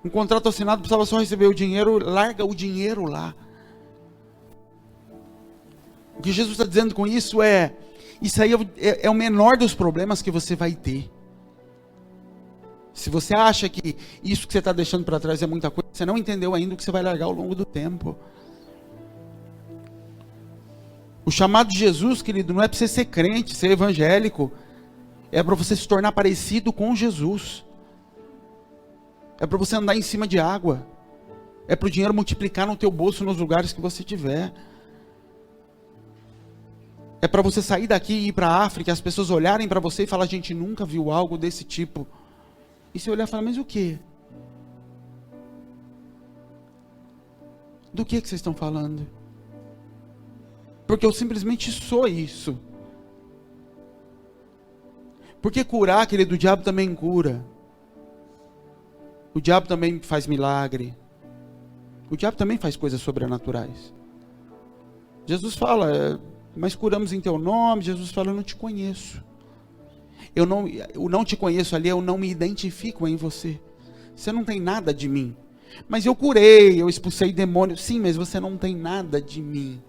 um contrato assinado, precisava só receber o dinheiro, larga o dinheiro lá. O que Jesus está dizendo com isso é, isso aí é o menor dos problemas que você vai ter. Se você acha que isso que você está deixando para trás é muita coisa, você não entendeu ainda o que você vai largar ao longo do tempo. O chamado de Jesus, querido, não é para você ser crente, ser evangélico. É para você se tornar parecido com Jesus. É para você andar em cima de água. É para o dinheiro multiplicar no teu bolso nos lugares que você tiver. É para você sair daqui e ir para a África, as pessoas olharem para você e falar, a gente nunca viu algo desse tipo. E você olhar e falar, mas o quê? Do que vocês estão falando? Porque eu simplesmente sou isso. Porque curar, querido, o diabo também cura. O diabo também faz milagre. O diabo também faz coisas sobrenaturais. Jesus fala, mas curamos em teu nome. Jesus fala, eu não te conheço. Eu não te conheço ali, eu não me identifico em você. Você não tem nada de mim. Mas eu curei, eu expulsei demônios. Sim, mas você não tem nada de mim.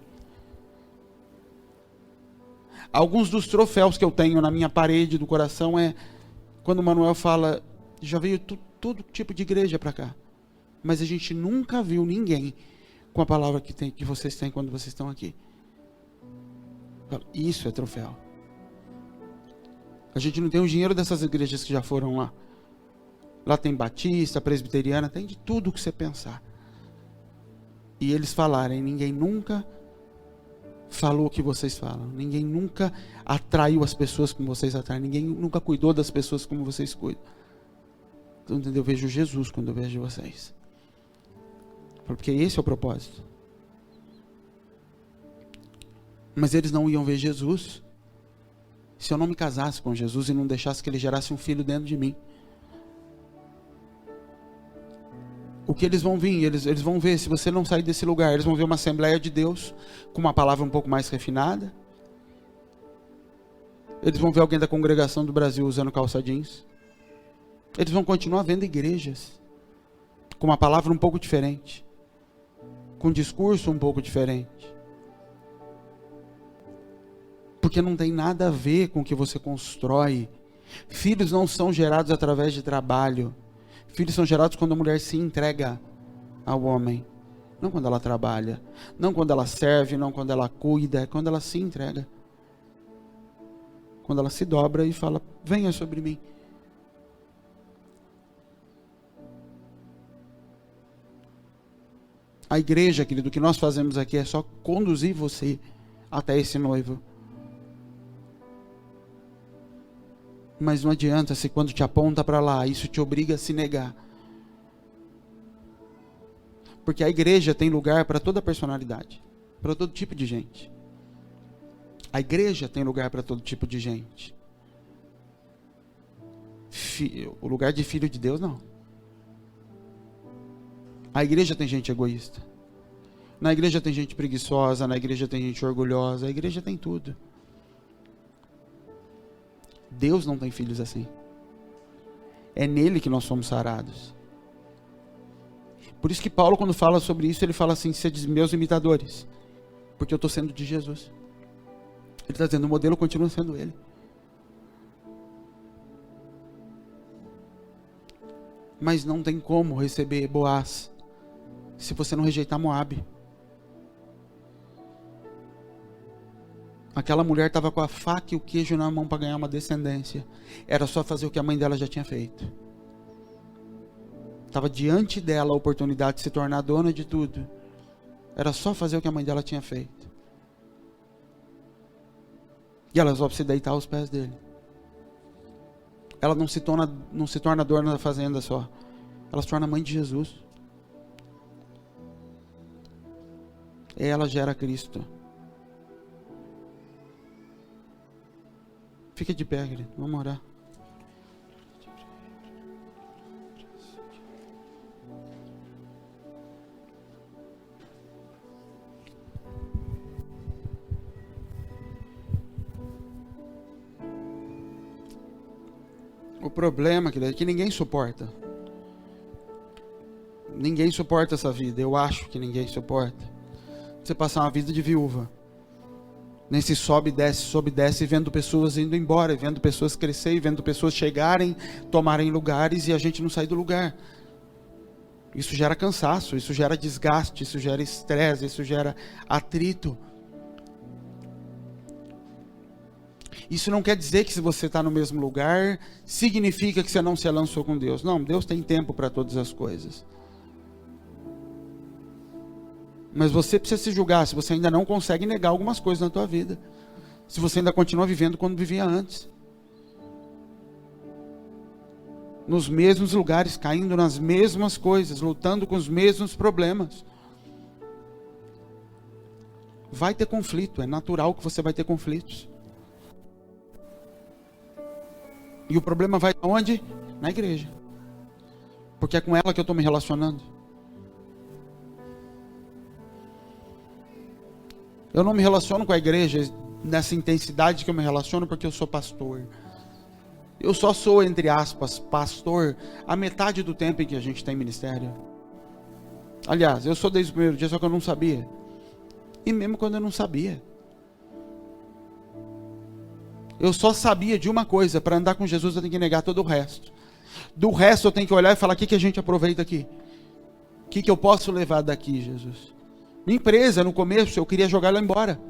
Alguns dos troféus que eu tenho na minha parede do coração é quando o Manuel fala, já veio todo tipo de igreja para cá, mas a gente nunca viu ninguém com a palavra que vocês têm quando vocês estão aqui. Isso é troféu. A gente não tem o dinheiro dessas igrejas que já foram lá. Lá tem batista, presbiteriana, tem de tudo que você pensar. E eles falarem, ninguém nunca falou o que vocês falam. Ninguém nunca atraiu as pessoas como vocês atraem. Ninguém nunca cuidou das pessoas como vocês cuidam. Então, eu vejo Jesus quando eu vejo vocês. Porque esse é o propósito. Mas eles não iam ver Jesus se eu não me casasse com Jesus e não deixasse que ele gerasse um filho dentro de mim. O que eles vão vir? Eles vão ver, se você não sair desse lugar, eles vão ver uma Assembleia de Deus com uma palavra um pouco mais refinada. Eles vão ver alguém da congregação do Brasil usando calça jeans. Eles vão continuar vendo igrejas com uma palavra um pouco diferente, com um discurso um pouco diferente. Porque não tem nada a ver com o que você constrói. Filhos não são gerados através de trabalho. Filhos são gerados quando a mulher se entrega ao homem. Não quando ela trabalha. Não quando ela serve, não quando ela cuida. É quando ela se entrega. Quando ela se dobra e fala, venha sobre mim. A igreja, querido, o que nós fazemos aqui é só conduzir você até esse noivo. Mas não adianta se quando te aponta para lá, isso te obriga a se negar. Porque a igreja tem lugar para toda personalidade, para todo tipo de gente. A igreja tem lugar para todo tipo de gente. O lugar de filho de Deus, não. A igreja tem gente egoísta. Na igreja tem gente preguiçosa, na igreja tem gente orgulhosa, a igreja tem tudo. Deus não tem filhos assim. É nele que nós somos sarados. Por isso que Paulo, quando fala sobre isso, ele fala assim: sede meus imitadores, porque eu estou sendo de Jesus. Ele está dizendo, o modelo continua sendo ele. Mas não tem como receber Boaz se você não rejeitar Moabe. Aquela mulher estava com a faca e o queijo na mão para ganhar uma descendência. Era só fazer o que a mãe dela já tinha feito. Estava diante dela a oportunidade de se tornar dona de tudo. Era só fazer o que a mãe dela tinha feito. E ela resolve se deitar aos pés dele. Ela não se torna dona da fazenda só. Ela se torna mãe de Jesus. Ela gera Cristo. Fica de pé, querido. Vamos orar. O problema, querido, é que ninguém suporta. Ninguém suporta essa vida. Eu acho que ninguém suporta. Você passar uma vida de viúva. Nesse sobe e desce, vendo pessoas indo embora, vendo pessoas crescerem, vendo pessoas chegarem, tomarem lugares e a gente não sair do lugar. Isso gera cansaço, isso gera desgaste, isso gera estresse, isso gera atrito. Isso não quer dizer que se você está no mesmo lugar, significa que você não se lançou com Deus. Não, Deus tem tempo para todas as coisas. Mas você precisa se julgar se você ainda não consegue negar algumas coisas na tua vida. Se você ainda continua vivendo como vivia antes. Nos mesmos lugares, caindo nas mesmas coisas, lutando com os mesmos problemas. Vai ter conflito, é natural que você vai ter conflitos. E o problema vai onde? Na igreja. Porque é com ela que eu estou me relacionando. Eu não me relaciono com a igreja nessa intensidade que eu me relaciono porque eu sou pastor. Eu só sou, entre aspas, pastor a metade do tempo em que a gente tem ministério. Aliás, eu sou desde o primeiro dia, só que eu não sabia. E mesmo quando eu não sabia. Eu só sabia de uma coisa: para andar com Jesus eu tenho que negar todo o resto. Do resto eu tenho que olhar e falar: o que a gente aproveita aqui? O que eu posso levar daqui, Jesus? Minha empresa, no começo, eu queria jogar ela embora.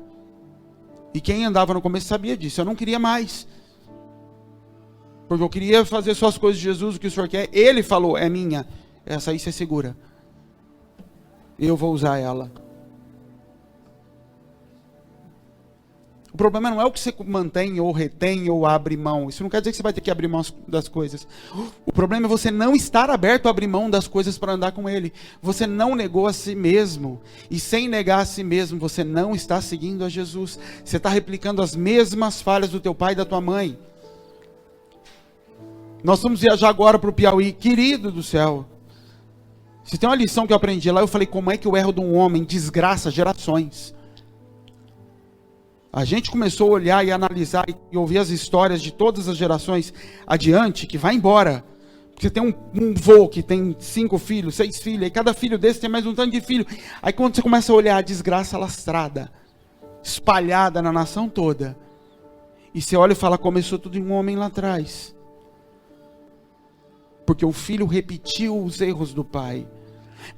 E quem andava no começo sabia disso. Eu não queria mais. Porque eu queria fazer só as coisas de Jesus, o que o Senhor quer. Ele falou, é minha. Essa aí você segura. Eu vou usar ela. O problema não é o que você mantém, ou retém, ou abre mão. Isso não quer dizer que você vai ter que abrir mão das coisas. O problema é você não estar aberto a abrir mão das coisas para andar com Ele. Você não negou a si mesmo. E sem negar a si mesmo, você não está seguindo a Jesus. Você está replicando as mesmas falhas do teu pai e da tua mãe. Nós vamos viajar agora para o Piauí. Querido do céu. Se tem uma lição que eu aprendi lá, eu falei: como é que o erro de um homem desgraça gerações? A gente começou a olhar e analisar e ouvir as histórias de todas as gerações adiante, que vai embora. Porque tem um vô que tem 5 filhos, 6 filhos, e cada filho desse tem mais um tanto de filho. Aí quando você começa a olhar a desgraça lastrada, espalhada na nação toda, e você olha e fala: começou tudo em um homem lá atrás. Porque o filho repetiu os erros do pai.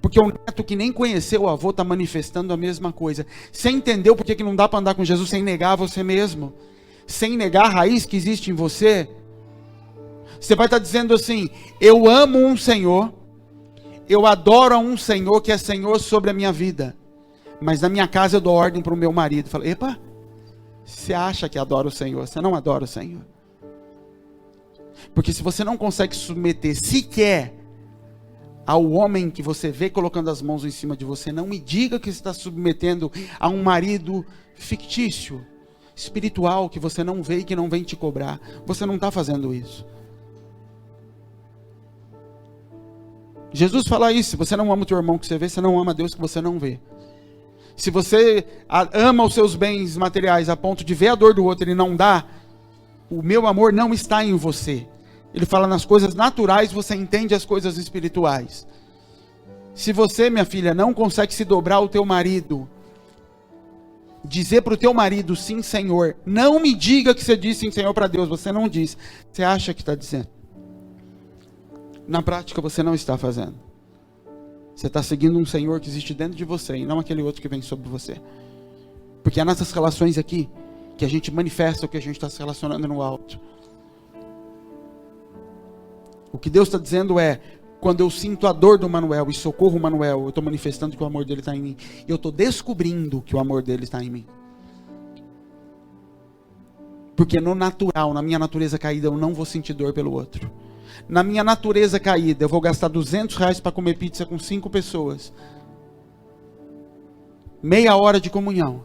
Porque o neto que nem conheceu o avô está manifestando a mesma coisa. Você entendeu por que não dá para andar com Jesus sem negar você mesmo? Sem negar a raiz que existe em você? Você vai estar dizendo assim: eu amo um Senhor, eu adoro a um Senhor que é Senhor sobre a minha vida. Mas na minha casa eu dou ordem para o meu marido. Fala: epa, você acha que adora o Senhor? Você não adora o Senhor. Porque se você não consegue submeter sequer ao homem que você vê colocando as mãos em cima de você, não me diga que você está submetendo a um marido fictício, espiritual, que você não vê e que não vem te cobrar. Você não está fazendo isso. Jesus fala isso: se você não ama o teu irmão que você vê, você não ama a Deus que você não vê. Se você ama os seus bens materiais a ponto de ver a dor do outro e não dá, o meu amor não está em você. Ele fala nas coisas naturais, você entende as coisas espirituais. Se você, minha filha, não consegue se dobrar ao teu marido, dizer para o teu marido, sim, Senhor, não me diga que você disse sim, Senhor, para Deus, você não diz, você acha que está dizendo. Na prática, você não está fazendo. Você está seguindo um Senhor que existe dentro de você, e não aquele outro que vem sobre você. Porque é nessas relações aqui, que a gente manifesta o que a gente está se relacionando no alto. O que Deus está dizendo é, quando eu sinto a dor do Manuel e socorro o Manuel, eu estou manifestando que o amor dele está em mim. E eu estou descobrindo que o amor dele está em mim. Porque no natural, na minha natureza caída, eu não vou sentir dor pelo outro. Na minha natureza caída, eu vou gastar R$200 para comer pizza com 5 pessoas. Meia hora de comunhão.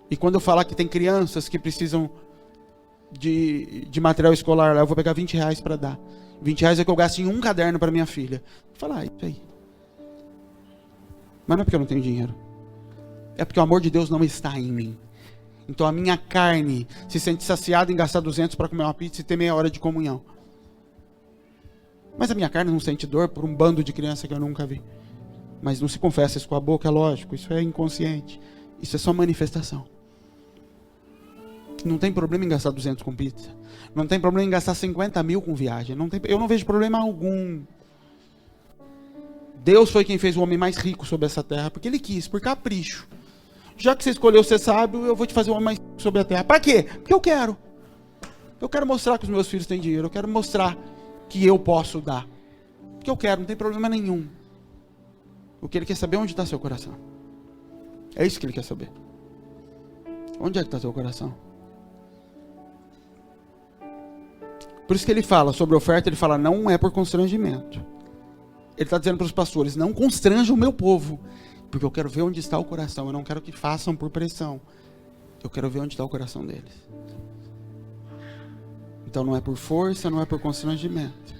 E quando eu falar que tem crianças que precisam de material escolar lá, eu vou pegar R$20 para dar. R$20 é que eu gasto em um caderno para minha filha. Vou falar, isso aí. Mas não é porque eu não tenho dinheiro. É porque o amor de Deus não está em mim. Então a minha carne se sente saciada em gastar 200 para comer uma pizza e ter meia hora de comunhão. Mas a minha carne não sente dor por um bando de criança que eu nunca vi. Mas não se confessa isso com a boca, é lógico. Isso é inconsciente. Isso é só manifestação. Não tem problema em gastar 200 com pizza. Não tem problema em gastar 50 mil com viagem. Eu não vejo problema algum. Deus foi quem fez o homem mais rico sobre essa terra. Porque Ele quis, por capricho. Já que você escolheu ser sábio, eu vou te fazer o homem mais rico sobre a terra. Para quê? Porque eu quero. Eu quero mostrar que os meus filhos têm dinheiro. Eu quero mostrar que eu posso dar. Porque eu quero, não tem problema nenhum. O que Ele quer saber é onde está seu coração. É isso que Ele quer saber. Onde é que está seu coração? Por isso que Ele fala sobre oferta, Ele fala, não é por constrangimento. Ele está dizendo para os pastores, não constranjam o meu povo, porque eu quero ver onde está o coração. Eu não quero que façam por pressão. Eu quero ver onde está o coração deles. Então não é por força, não é por constrangimento.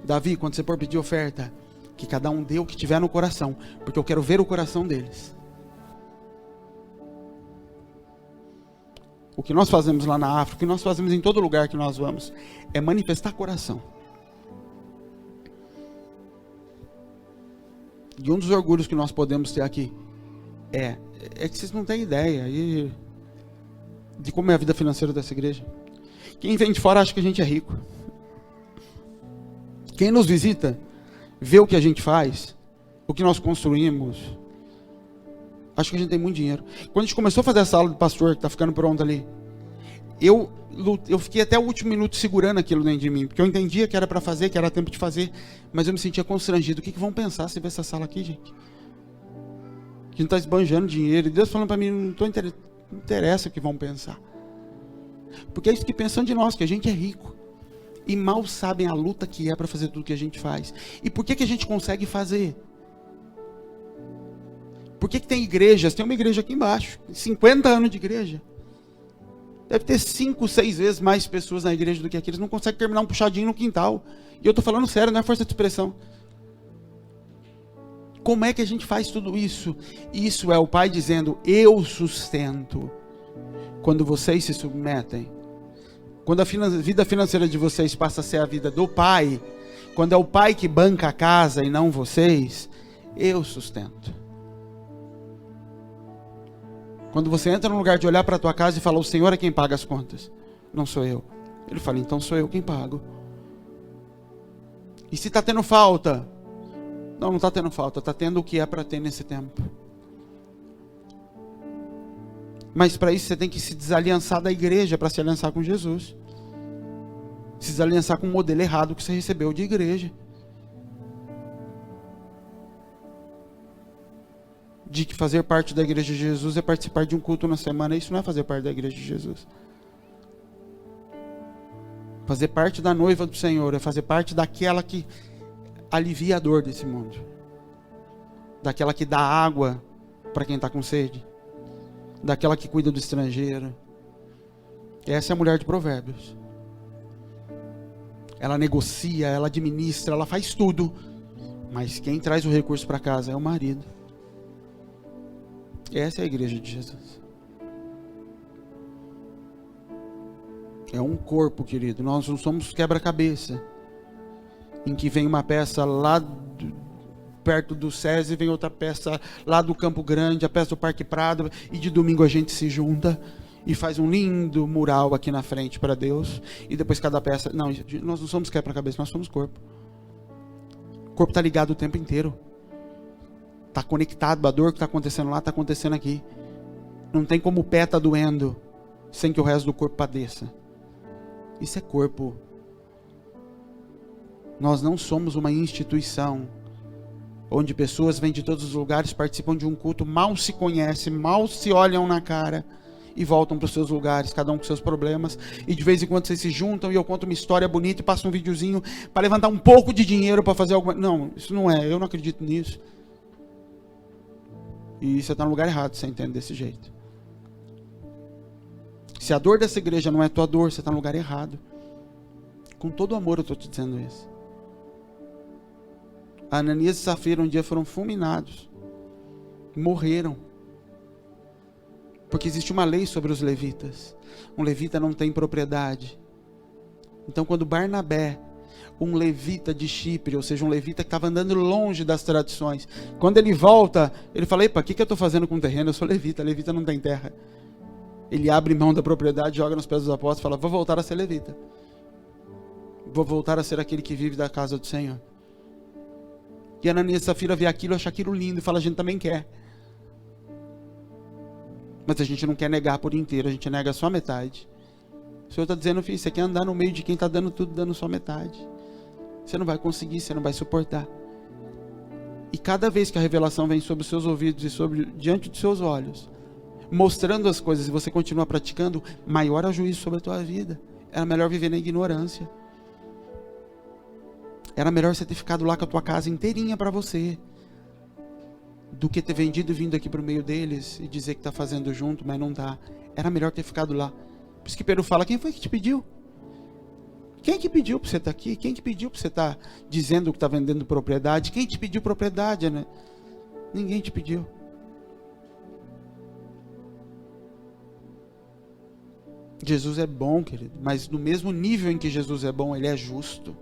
Davi, quando você for pedir oferta, que cada um dê o que tiver no coração, porque eu quero ver o coração deles. O que nós fazemos lá na África, o que nós fazemos em todo lugar que nós vamos, é manifestar coração. E um dos orgulhos que nós podemos ter aqui é que vocês não têm ideia de como é a vida financeira dessa igreja. Quem vem de fora acha que a gente é rico. Quem nos visita, vê o que a gente faz, o que nós construímos. Acho que a gente tem muito dinheiro. Quando a gente começou a fazer essa aula do pastor, que está ficando pronto ali, eu fiquei até o último minuto segurando aquilo dentro de mim, porque eu entendia que era para fazer, que era tempo de fazer, mas eu me sentia constrangido. O que vão pensar se ver essa sala aqui, gente? A gente está esbanjando dinheiro, e Deus falando para mim, não interessa o que vão pensar. Porque é isso que pensam de nós, que a gente é rico. E mal sabem a luta que é para fazer tudo que a gente faz. E por que a gente consegue fazer? Por que tem igrejas? Tem uma igreja aqui embaixo, 50 anos de igreja. Deve ter 5, 6 vezes mais pessoas na igreja do que aqui. Eles não conseguem terminar um puxadinho no quintal. E eu estou falando sério, não é força de expressão. Como é que a gente faz tudo isso? Isso é o Pai dizendo, eu sustento. Quando vocês se submetem. Quando a vida financeira de vocês passa a ser a vida do Pai. Quando é o Pai que banca a casa e não vocês. Eu sustento. Quando você entra num lugar de olhar para a tua casa e fala, o Senhor é quem paga as contas. Não sou eu. Ele fala, então sou eu quem pago. E se está tendo falta? Não está tendo falta. Está tendo o que é para ter nesse tempo. Mas para isso você tem que se desaliançar da igreja para se aliançar com Jesus. Se desaliançar com o modelo errado que você recebeu de igreja. De que fazer parte da igreja de Jesus é participar de um culto na semana. Isso não é fazer parte da igreja de Jesus. Fazer parte da noiva do Senhor é fazer parte daquela que alivia a dor desse mundo. Daquela que dá água para quem está com sede. Daquela que cuida do estrangeiro. Essa é a mulher de Provérbios. Ela negocia, ela administra, ela faz tudo Mas quem traz o recurso para casa é o marido. Essa é a igreja de Jesus. É um corpo, querido. Nós não somos quebra-cabeça, em que vem uma peça lá perto do SESI, vem outra peça lá do Campo Grande, a peça do Parque Prado, e de domingo a gente se junta e faz um lindo mural aqui na frente para Deus, e depois cada peça... Não, nós não somos quebra-cabeça, nós somos corpo. O corpo está ligado o tempo inteiro. Está conectado, a dor que está acontecendo lá está acontecendo aqui. Não tem como o pé tá doendo sem que o resto do corpo padeça. Isso é corpo. Nós não somos uma instituição onde pessoas vêm de todos os lugares, participam de um culto, mal se conhecem, mal se olham na cara e voltam para os seus lugares, cada um com seus problemas, e de vez em quando vocês se juntam e eu conto uma história bonita e passo um videozinho para levantar um pouco de dinheiro para fazer alguma... Não, isso não é, eu não acredito nisso. E você está no lugar errado, você entende desse jeito. Se a dor dessa igreja não é tua dor, você está no lugar errado. Com todo amor eu estou te dizendo isso. Ananias e Safira um dia foram fulminados. Morreram. Porque existe uma lei sobre os levitas. Um levita não tem propriedade. Então quando Barnabé, um levita de Chipre, ou seja, um levita que estava andando longe das tradições, quando ele volta, ele fala: epa, o que eu estou fazendo com o terreno? Eu sou levita não tem terra. Ele abre mão da propriedade, joga nos pés dos apóstolos e fala: vou voltar a ser levita. Vou voltar a ser aquele que vive da casa do Senhor. E Ananias e Safira vê aquilo, acha aquilo lindo e fala: a gente também quer. Mas a gente não quer negar por inteiro, a gente nega só a metade. O Senhor está dizendo: filho, você quer andar no meio de quem está dando tudo, dando só metade. Você não vai conseguir, você não vai suportar. E cada vez que a revelação vem sobre os seus ouvidos e diante dos seus olhos, mostrando as coisas, e você continua praticando, maior é o juízo sobre a tua vida. Era melhor viver na ignorância. Era melhor você ter ficado lá com a tua casa inteirinha para você, do que ter vendido e vindo aqui para o meio deles e dizer que está fazendo junto, mas não está. Era melhor ter ficado lá. Por isso que Pedro fala: quem foi que te pediu? Quem que pediu para você estar aqui? Quem que pediu para você estar dizendo que está vendendo propriedade? Quem te pediu propriedade, né? Ninguém te pediu. Jesus é bom, querido, mas no mesmo nível em que Jesus é bom, Ele é justo.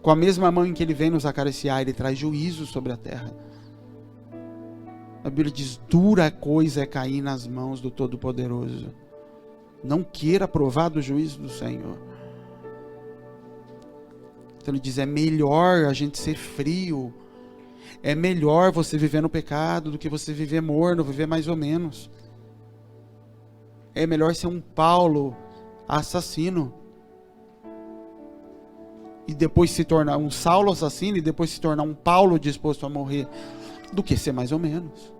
Com a mesma mão em que Ele vem nos acariciar, Ele traz juízo sobre a terra. A Bíblia diz: dura coisa é cair nas mãos do Todo-Poderoso. Não queira provar do juízo do Senhor. Então Ele diz: é melhor a gente ser frio. É melhor você viver no pecado do que você viver morno, viver mais ou menos. É melhor ser um Paulo assassino e depois se tornar um Saulo assassino e depois se tornar um Paulo disposto a morrer, do que ser mais ou menos.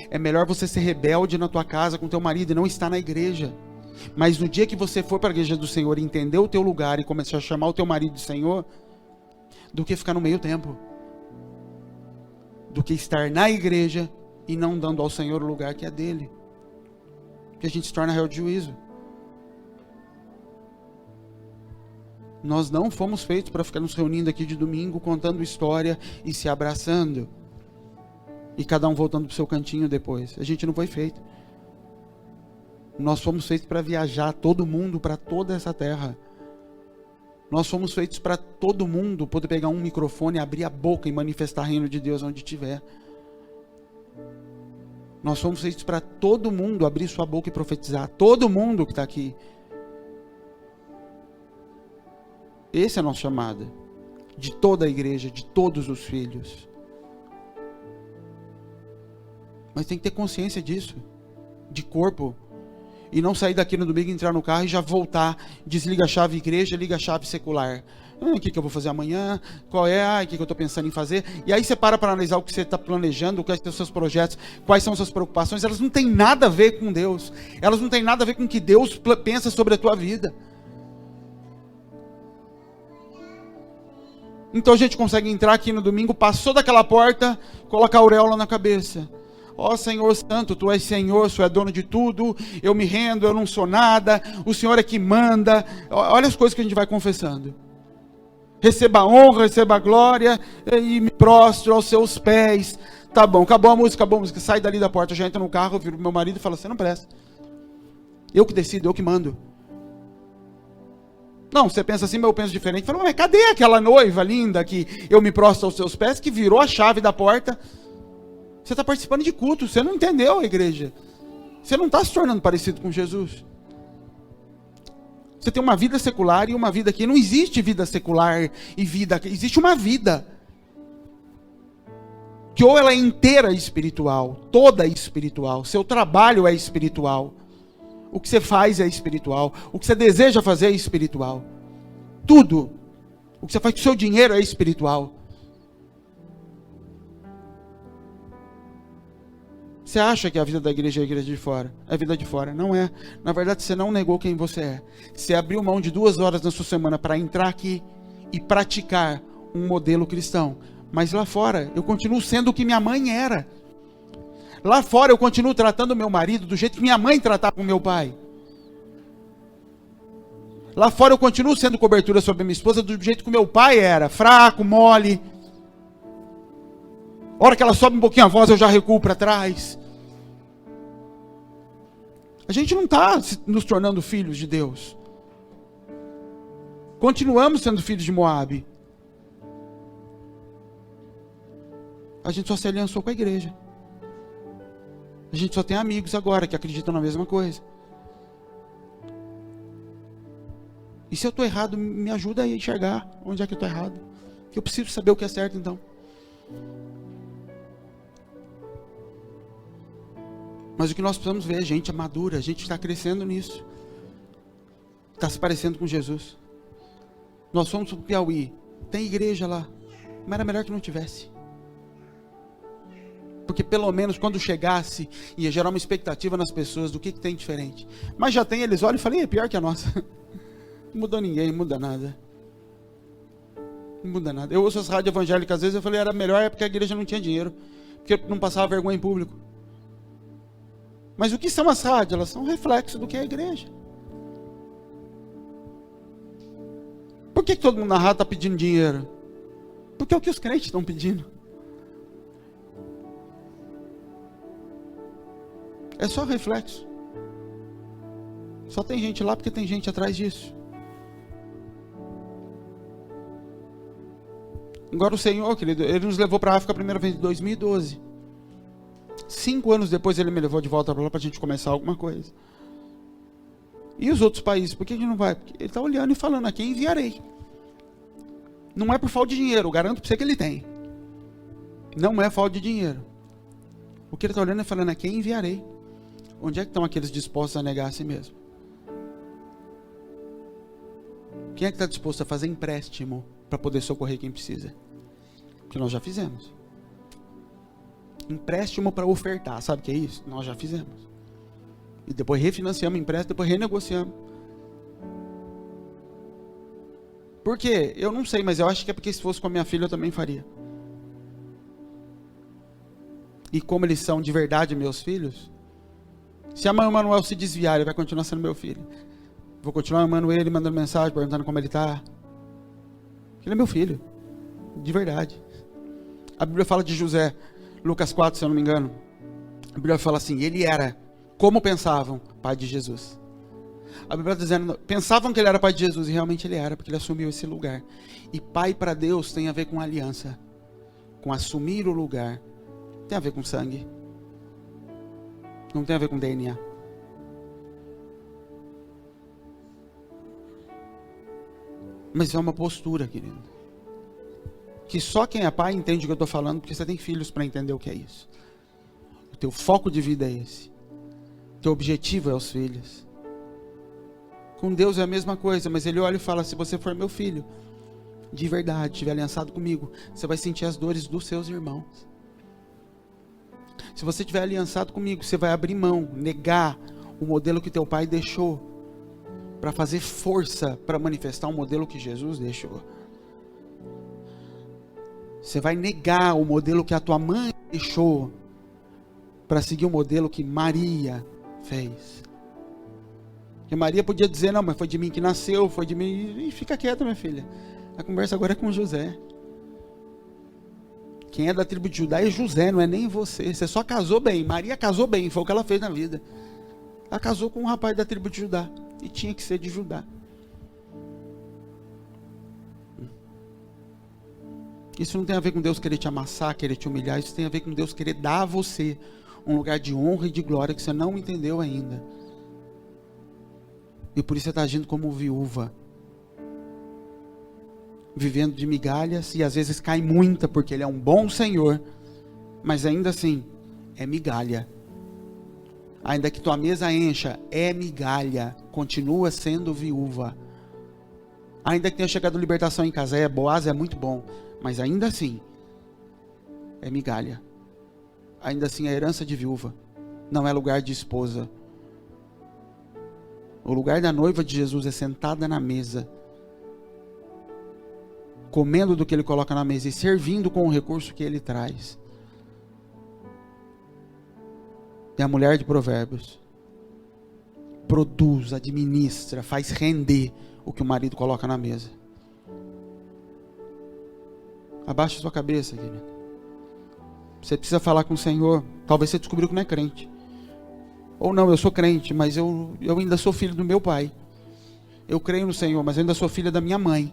É melhor você ser rebelde na tua casa com teu marido e não estar na igreja. Mas no dia que você for para a igreja do Senhor, entender o teu lugar e começar a chamar o teu marido de Senhor, do que ficar no meio tempo. Do que estar na igreja e não dando ao Senhor o lugar que é dele. Que a gente se torna réu de juízo. Nós não fomos feitos para ficar nos reunindo aqui de domingo, contando história e se abraçando. E cada um voltando para o seu cantinho depois. A gente não foi feito. Nós fomos feitos para viajar todo mundo, para toda essa terra. Nós fomos feitos para todo mundo poder pegar um microfone, abrir a boca e manifestar o reino de Deus onde estiver. Nós fomos feitos para todo mundo abrir sua boca e profetizar. Todo mundo que está aqui. Esse é a nossa chamada. De toda a igreja, de todos os filhos. Mas tem que ter consciência disso. De corpo. E não sair daqui no domingo, entrar no carro e já voltar. Desliga a chave igreja, liga a chave secular. O que eu vou fazer amanhã? Qual é? O que eu estou pensando em fazer? E aí você para analisar o que você está planejando, quais são os seus projetos, quais são as suas preocupações. Elas não têm nada a ver com Deus. Elas não têm nada a ver com o que Deus pensa sobre a tua vida. Então a gente consegue entrar aqui no domingo, passou daquela porta, colocar a auréola na cabeça. Ó Senhor Santo, Tu és Senhor, Tu és dono de tudo, eu me rendo, eu não sou nada, o Senhor é que manda. Olha as coisas que a gente vai confessando. Receba a honra, receba a glória e me prostro aos seus pés. Tá bom, acabou a música, sai dali da porta, eu já entro no carro, eu viro pro meu marido e falo, você não presta. Eu que decido, eu que mando. Não, você pensa assim, mas eu penso diferente. Fala, mas cadê aquela noiva linda que eu me prostro aos seus pés, que virou a chave da porta? Você está participando de culto, você não entendeu a igreja. Você não está se tornando parecido com Jesus. Você tem uma vida secular e uma vida aqui. Não existe vida secular e vida aqui. Existe uma vida. Que ou ela é inteira espiritual, toda espiritual. Seu trabalho é espiritual. O que você faz é espiritual. O que você deseja fazer é espiritual. Tudo. O que você faz com o seu dinheiro é espiritual. Você acha que a vida da igreja é a igreja de fora? É a vida de fora. Não é. Na verdade, você não negou quem você é. Você abriu mão de 2 horas na sua semana para entrar aqui e praticar um modelo cristão. Mas lá fora, eu continuo sendo o que minha mãe era. Lá fora, eu continuo tratando meu marido do jeito que minha mãe tratava o meu pai. Lá fora, eu continuo sendo cobertura sobre minha esposa do jeito que o meu pai era. Fraco, mole. A hora que ela sobe um pouquinho a voz, eu já recuo para trás. A gente não está nos tornando filhos de Deus. Continuamos sendo filhos de Moabe. A gente só se aliançou com a igreja. A gente só tem amigos agora que acreditam na mesma coisa. E se eu estou errado, me ajuda a enxergar onde é que eu estou errado. Que eu preciso saber o que é certo então. Mas o que nós precisamos ver é gente madura, a gente está crescendo nisso. Está se parecendo com Jesus. Nós fomos para o Piauí, tem igreja lá, mas era melhor que não tivesse. Porque pelo menos quando chegasse, ia gerar uma expectativa nas pessoas do que tem diferente. Mas já tem, eles olham e falam, é pior que a nossa. Não mudou ninguém, não muda nada. Não muda nada. Eu ouço as rádios evangélicas, às vezes eu falei, era melhor é porque a igreja não tinha dinheiro. Porque não passava vergonha em público. Mas o que são as rádios? Elas são um reflexo do que é a igreja. Por que todo mundo na rádio está pedindo dinheiro? Porque é o que os crentes estão pedindo. É só reflexo. Só tem gente lá porque tem gente atrás disso. Agora o Senhor, querido, Ele nos levou para a África a primeira vez em 2012. 5 anos depois Ele me levou de volta para lá para a gente começar alguma coisa. E os outros países, por que a gente não vai? Porque Ele está olhando e falando, aqui enviarei. Não é por falta de dinheiro, eu garanto para você que Ele tem. Não é falta de dinheiro. O que Ele está olhando e falando, aqui enviarei. Onde é que estão aqueles dispostos a negar a si mesmo? Quem é que está disposto a fazer empréstimo para poder socorrer quem precisa? Que nós já fizemos. Empréstimo para ofertar, sabe o que é isso? Nós já fizemos. E depois refinanciamos o empréstimo, depois renegociamos. Por quê? Eu não sei, mas eu acho que é porque se fosse com a minha filha eu também faria. E como eles são de verdade meus filhos, se a mãe Manuel se desviar, ele vai continuar sendo meu filho. Vou continuar amando ele, mandando mensagem, perguntando como ele está. Ele é meu filho. De verdade. A Bíblia fala de José, Lucas 4, se eu não me engano. A Bíblia fala assim, ele era, como pensavam, pai de Jesus. A Bíblia está dizendo, pensavam que ele era pai de Jesus, e realmente ele era, porque ele assumiu esse lugar. E pai para Deus tem a ver com aliança, com assumir o lugar. Tem a ver com sangue. Não tem a ver com DNA. Mas é uma postura, querido. Que só quem é pai entende o que eu estou falando, porque você tem filhos para entender o que é isso. O teu foco de vida é esse. O teu objetivo é os filhos. Com Deus é a mesma coisa, mas Ele olha e fala, se você for meu filho, de verdade, estiver aliançado comigo, você vai sentir as dores dos seus irmãos. Se você estiver aliançado comigo, você vai abrir mão, negar o modelo que teu pai deixou, para fazer força para manifestar o modelo que Jesus deixou. Você vai negar o modelo que a tua mãe deixou, para seguir o modelo que Maria fez. Porque Maria podia dizer, não, mas foi de mim que nasceu, foi de mim, e fica quieta, minha filha. A conversa agora é com José. Quem é da tribo de Judá é José, não é nem você. Você só casou bem. Maria casou bem, foi o que ela fez na vida. Ela casou com um rapaz da tribo de Judá. E tinha que ser de Judá. Isso não tem a ver com Deus querer te amassar, querer te humilhar. Isso tem a ver com Deus querer dar a você um lugar de honra e de glória que você não entendeu ainda. E por isso você está agindo como viúva. Vivendo de migalhas, e às vezes cai muita, porque Ele é um bom Senhor, mas ainda assim, é migalha. Ainda que tua mesa encha, é migalha, continua sendo viúva. Ainda que tenha chegado libertação em casa, Boaz é muito bom, mas ainda assim, é migalha. Ainda assim, é herança de viúva, não é lugar de esposa. O lugar da noiva de Jesus é sentada na mesa, comendo do que Ele coloca na mesa e servindo com o recurso que Ele traz. É a mulher de Provérbios. Produz, administra, faz render o que o marido coloca na mesa. Abaixa sua cabeça, querido. Você precisa falar com o Senhor. Talvez você descobriu que não é crente. Ou não, eu sou crente, mas eu ainda sou filho do meu pai. Eu creio no Senhor, mas eu ainda sou filha da minha mãe.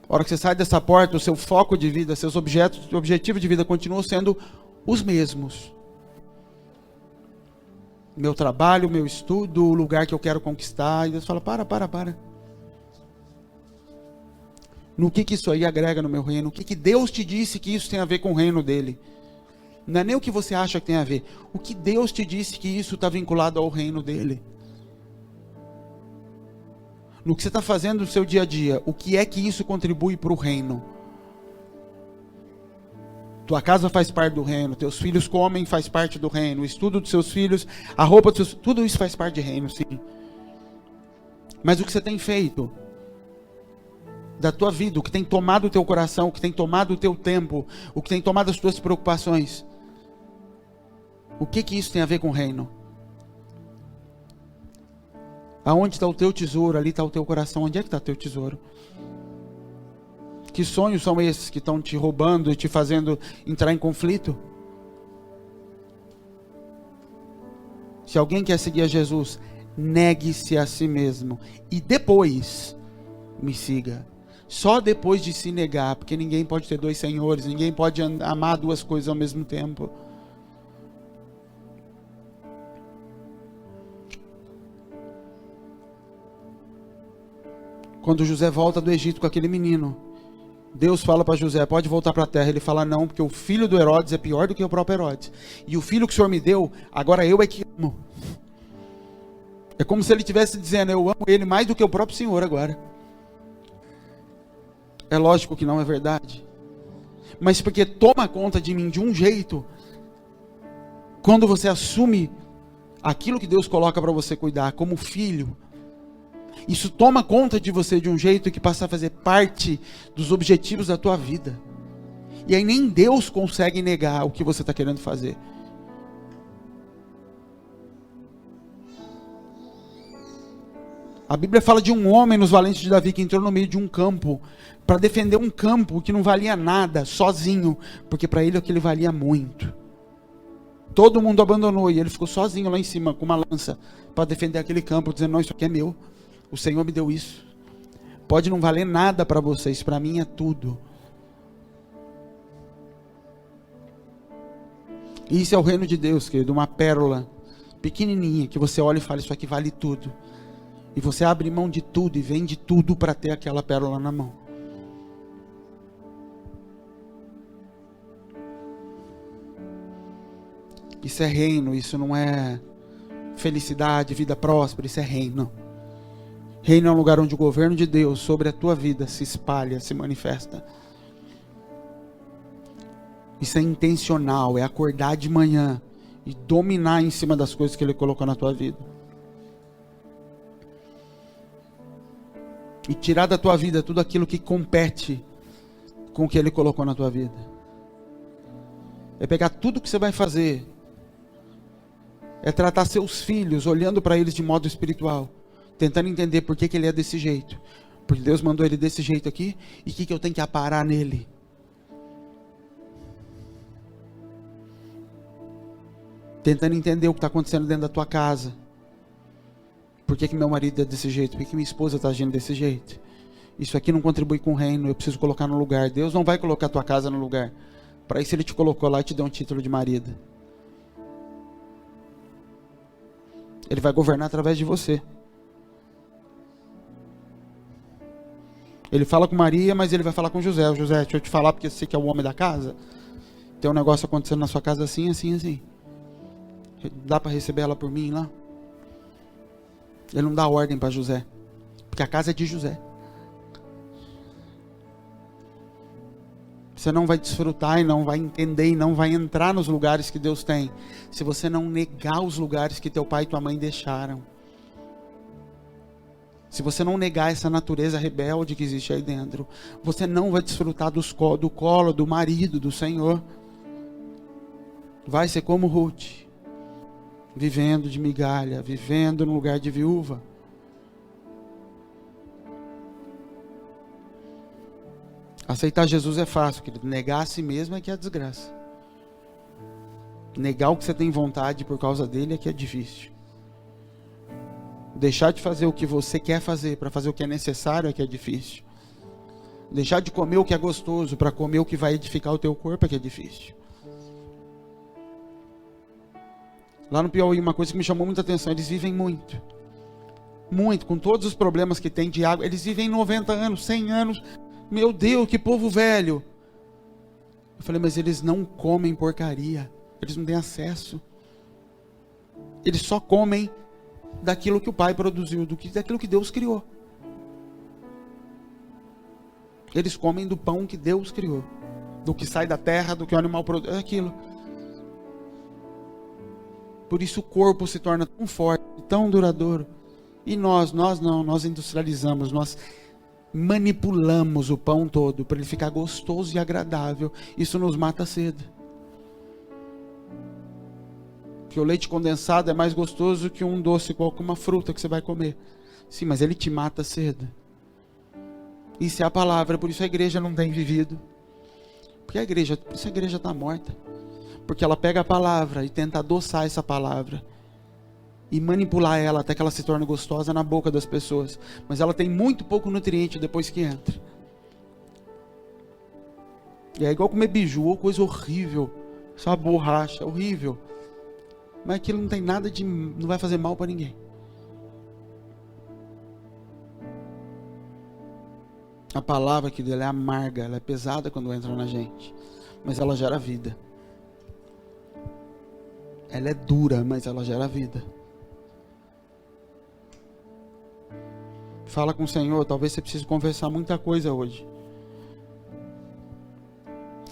A hora que você sai dessa porta, o seu foco de vida, seus objetivos de vida continuam sendo os mesmos. Meu trabalho, meu estudo, o lugar que eu quero conquistar. E Deus fala, para. No que isso aí agrega no meu reino? O que Deus te disse que isso tem a ver com o reino dele? Não é nem o que você acha que tem a ver. O que Deus te disse que isso está vinculado ao reino dele? No que você está fazendo no seu dia a dia, o que é que isso contribui para o reino? Tua casa faz parte do reino, teus filhos comem, faz parte do reino, o estudo dos seus filhos, a roupa dos seus filhos, tudo isso faz parte de reino, sim. Mas o que você tem feito da tua vida, o que tem tomado o teu coração, o que tem tomado o teu tempo, o que tem tomado as tuas preocupações, o que isso tem a ver com o reino? Aonde está o teu tesouro, ali está o teu coração. Onde é que está o teu tesouro? Que sonhos são esses que estão te roubando e te fazendo entrar em conflito? Se alguém quer seguir a Jesus, negue-se a si mesmo e depois me siga. Só depois de se negar, porque ninguém pode ter dois senhores, ninguém pode amar duas coisas ao mesmo tempo. Quando José volta do Egito com aquele menino, Deus fala para José, pode voltar para a terra. Ele fala, não, porque o filho do Herodes é pior do que o próprio Herodes. E o filho que o Senhor me deu, agora eu é que amo. É como se ele estivesse dizendo, eu amo ele mais do que o próprio Senhor agora. É lógico que não é verdade. Mas porque toma conta de mim de um jeito, quando você assume aquilo que Deus coloca para você cuidar como filho, isso toma conta de você de um jeito que passa a fazer parte dos objetivos da tua vida. E aí nem Deus consegue negar o que você está querendo fazer. A Bíblia fala de um homem nos Valentes de Davi que entrou no meio de um campo para defender um campo que não valia nada, sozinho, porque para ele aquilo valia muito. Todo mundo abandonou e ele ficou sozinho lá em cima com uma lança para defender aquele campo, dizendo, não, isso aqui é meu. O Senhor me deu isso. Pode não valer nada para vocês, para mim é tudo. E isso é o reino de Deus, querido, uma pérola pequenininha, que você olha e fala, isso aqui vale tudo. E você abre mão de tudo e vende tudo para ter aquela pérola na mão. Isso é reino, isso não é felicidade, vida próspera, isso é reino. Reino é um lugar onde o governo de Deus sobre a tua vida se espalha, se manifesta. Isso é intencional, é acordar de manhã e dominar em cima das coisas que Ele colocou na tua vida. E tirar da tua vida tudo aquilo que compete com o que Ele colocou na tua vida. É pegar tudo que você vai fazer, é tratar seus filhos olhando para eles de modo espiritual, tentando entender por que Ele é desse jeito, Porque Deus mandou ele desse jeito aqui, e o que eu tenho que aparar nele? Tentando entender o que está acontecendo dentro da tua casa. Por que meu marido é desse jeito? Por que minha esposa está agindo desse jeito? Isso aqui não contribui com o reino, eu preciso colocar no lugar. Deus não vai colocar a tua casa no lugar. Para isso ele te colocou lá e te deu um título de marido. Ele vai governar através de você. Ele fala com Maria, mas ele vai falar com José. José, deixa eu te falar, porque você que é o homem da casa. Tem um negócio acontecendo na sua casa assim, assim, assim. Dá para receber ela por mim lá? Ele não dá ordem para José, porque a casa é de José. Você não vai desfrutar e não vai entender e não vai entrar nos lugares que Deus tem, se você não negar os lugares que teu pai e tua mãe deixaram. Se você não negar essa natureza rebelde que existe aí dentro, você não vai desfrutar do colo, do marido, do Senhor. Vai ser como Ruth, vivendo de migalha, vivendo no lugar de viúva. Aceitar Jesus é fácil, querido. Negar a si mesmo é que é a desgraça. Negar o que você tem vontade por causa dele é que é difícil. Deixar de fazer o que você quer fazer para fazer o que é necessário é que é difícil. Deixar de comer o que é gostoso para comer o que vai edificar o teu corpo é que é difícil. Lá no Piauí, uma coisa que me chamou muita atenção, eles vivem muito. Muito, com todos os problemas que tem de água. Eles vivem 90 anos, 100 anos. Meu Deus, que povo velho. Eu falei, mas eles não comem porcaria. Eles não têm acesso. Eles só comem daquilo que o Pai produziu, daquilo que Deus criou. Eles comem do pão que Deus criou. Do que sai da terra, do que o animal produz. É aquilo. Por isso o corpo se torna tão forte, tão duradouro. E nós não, nós industrializamos, nós manipulamos o pão todo para ele ficar gostoso e agradável. Isso nos mata a sede. Porque o leite condensado é mais gostoso que um doce, igual com uma fruta que você vai comer. Sim, mas ele te mata a sede. Isso é a palavra, por isso a igreja não tem vivido. Por isso a igreja está morta. Porque ela pega a palavra e tenta adoçar essa palavra e manipular ela até que ela se torne gostosa na boca das pessoas. Mas ela tem muito pouco nutriente depois que entra. E é igual comer biju, ou coisa horrível. Só uma borracha, horrível. Mas aquilo não tem nada de... não vai fazer mal para ninguém. A palavra que dele é amarga, ela é pesada quando entra na gente. Mas ela gera vida. Ela é dura, mas ela gera vida. Fala com o Senhor, talvez você precise conversar muita coisa hoje.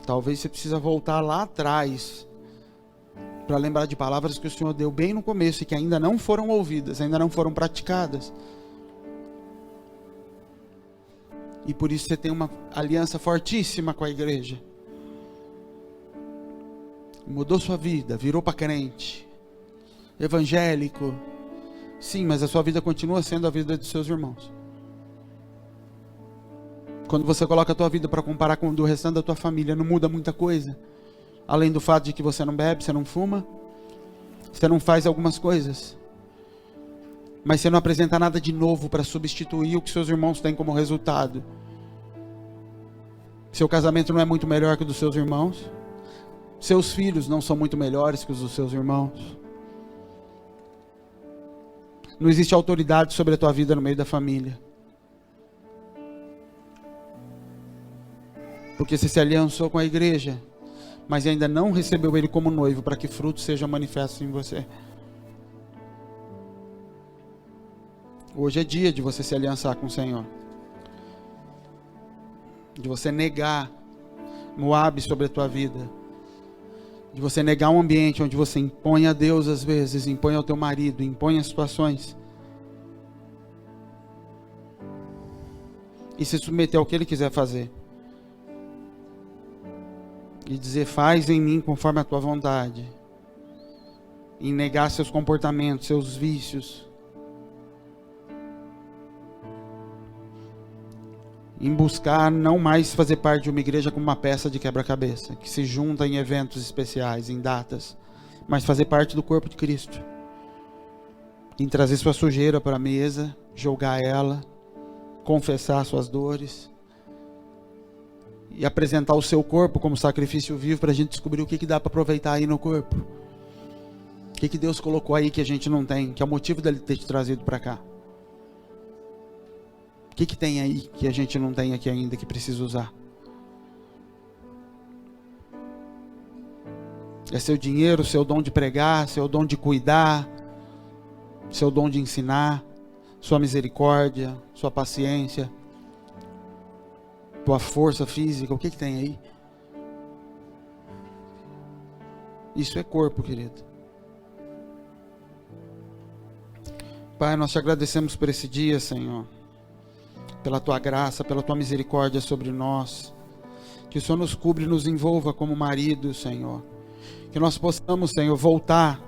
Talvez você precise voltar lá atrás para lembrar de palavras que o Senhor deu bem no começo e que ainda não foram ouvidas, ainda não foram praticadas. E por isso você tem uma aliança fortíssima com a igreja. Mudou sua vida, virou para crente, evangélico. Sim, mas a sua vida continua sendo a vida dos seus irmãos. Quando você coloca a tua vida para comparar com o do restante da tua família, não muda muita coisa. Além do fato de que você não bebe, você não fuma, você não faz algumas coisas. Mas você não apresenta nada de novo para substituir o que seus irmãos têm como resultado. Seu casamento não é muito melhor que o dos seus irmãos. Seus filhos não são muito melhores que os dos seus irmãos. Não existe autoridade sobre a tua vida no meio da família. Porque você se aliançou com a igreja, mas ainda não recebeu ele como noivo para que frutos sejam manifestos em você. Hoje é dia de você se aliançar com o Senhor. De você negar Moabe sobre a tua vida. De você negar um ambiente onde você impõe a Deus às vezes, impõe ao teu marido, impõe as situações. E se submeter ao que Ele quiser fazer. E dizer, faz em mim conforme a tua vontade. E negar seus comportamentos, seus vícios. em buscar não mais fazer parte de uma igreja como uma peça de quebra-cabeça, que se junta em eventos especiais, em datas, mas fazer parte do corpo de Cristo, em trazer sua sujeira para a mesa, jogar ela, confessar suas dores e apresentar o seu corpo como sacrifício vivo para a gente descobrir o que dá para aproveitar aí no corpo. O que Deus colocou aí que a gente não tem, que é o motivo dele ter te trazido para cá. O que tem aí que a gente não tem aqui ainda, que precisa usar? É seu dinheiro, seu dom de pregar, seu dom de cuidar, seu dom de ensinar, sua misericórdia, sua paciência, tua força física, o que tem aí? Isso é corpo, querido. Pai, nós te agradecemos por esse dia, Senhor, pela tua graça, pela tua misericórdia sobre nós, que o Senhor nos cubra e nos envolva como marido, Senhor, que nós possamos, Senhor, voltar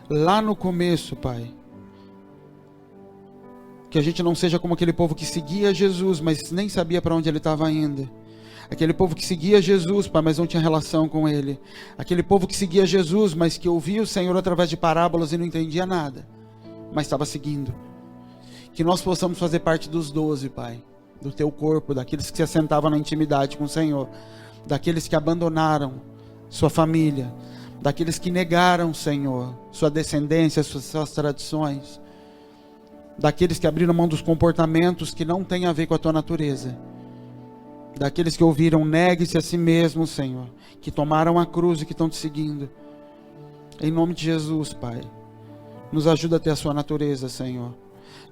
lá no começo, Pai, que a gente não seja como aquele povo que seguia Jesus, mas nem sabia para onde ele estava indo, aquele povo que seguia Jesus, Pai, mas não tinha relação com ele, aquele povo que seguia Jesus, mas que ouvia o Senhor através de parábolas e não entendia nada, mas estava seguindo. Que nós possamos fazer parte dos 12, Pai, do teu corpo, daqueles que se assentavam na intimidade com o Senhor, daqueles que abandonaram sua família, daqueles que negaram, Senhor, sua descendência, suas tradições, daqueles que abriram mão dos comportamentos que não têm a ver com a tua natureza, daqueles que ouviram negue-se a si mesmo, Senhor, que tomaram a cruz e que estão te seguindo. Em nome de Jesus, Pai, nos ajuda a ter a sua natureza, Senhor.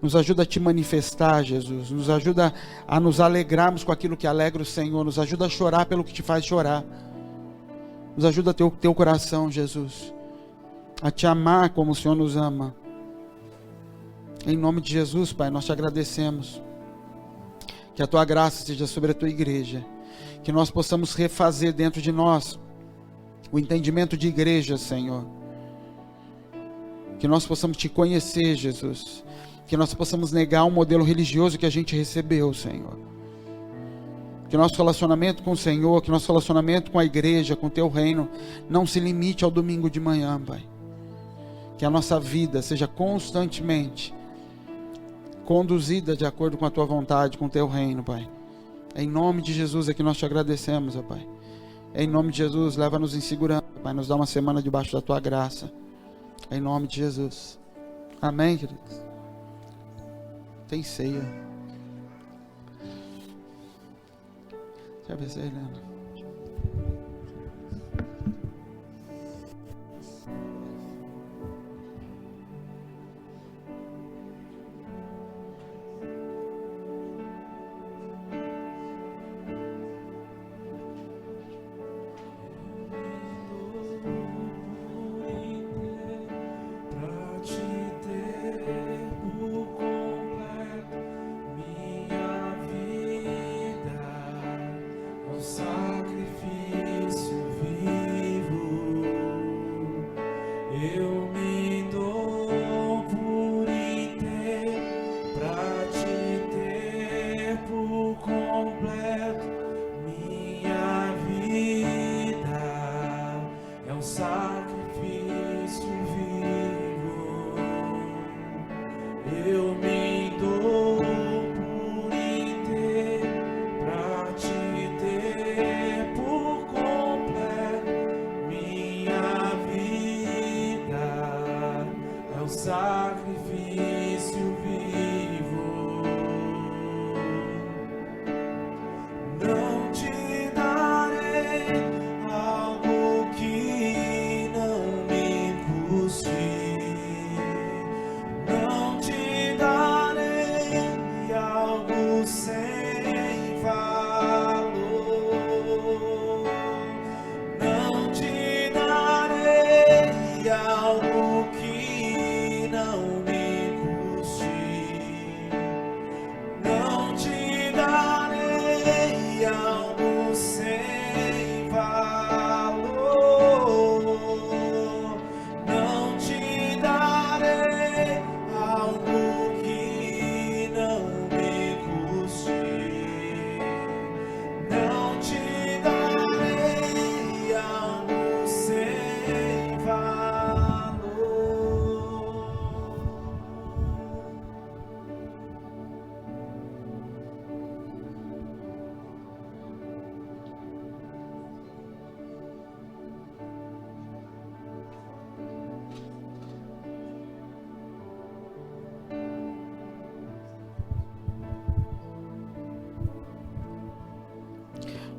Nos ajuda a te manifestar, Jesus. Nos ajuda a nos alegrarmos com aquilo que alegra o Senhor. Nos ajuda a chorar pelo que te faz chorar. Nos ajuda a ter o teu coração, Jesus. A te amar como o Senhor nos ama. Em nome de Jesus, Pai, nós te agradecemos. Que a tua graça seja sobre a tua igreja. Que nós possamos refazer dentro de nós o entendimento de igreja, Senhor. Que nós possamos te conhecer, Jesus. Que nós possamos negar um modelo religioso que a gente recebeu, Senhor. Que nosso relacionamento com o Senhor, que nosso relacionamento com a igreja, com o teu reino, não se limite ao domingo de manhã, Pai. Que a nossa vida seja constantemente conduzida de acordo com a tua vontade, com o teu reino, Pai. Em nome de Jesus é que nós te agradecemos, ó Pai. Em nome de Jesus, leva-nos em segurança, Pai. Nos dá uma semana debaixo da tua graça. Em nome de Jesus. Amém, queridos? Tem ceia. Deixa eu ver se Helena. Sorry.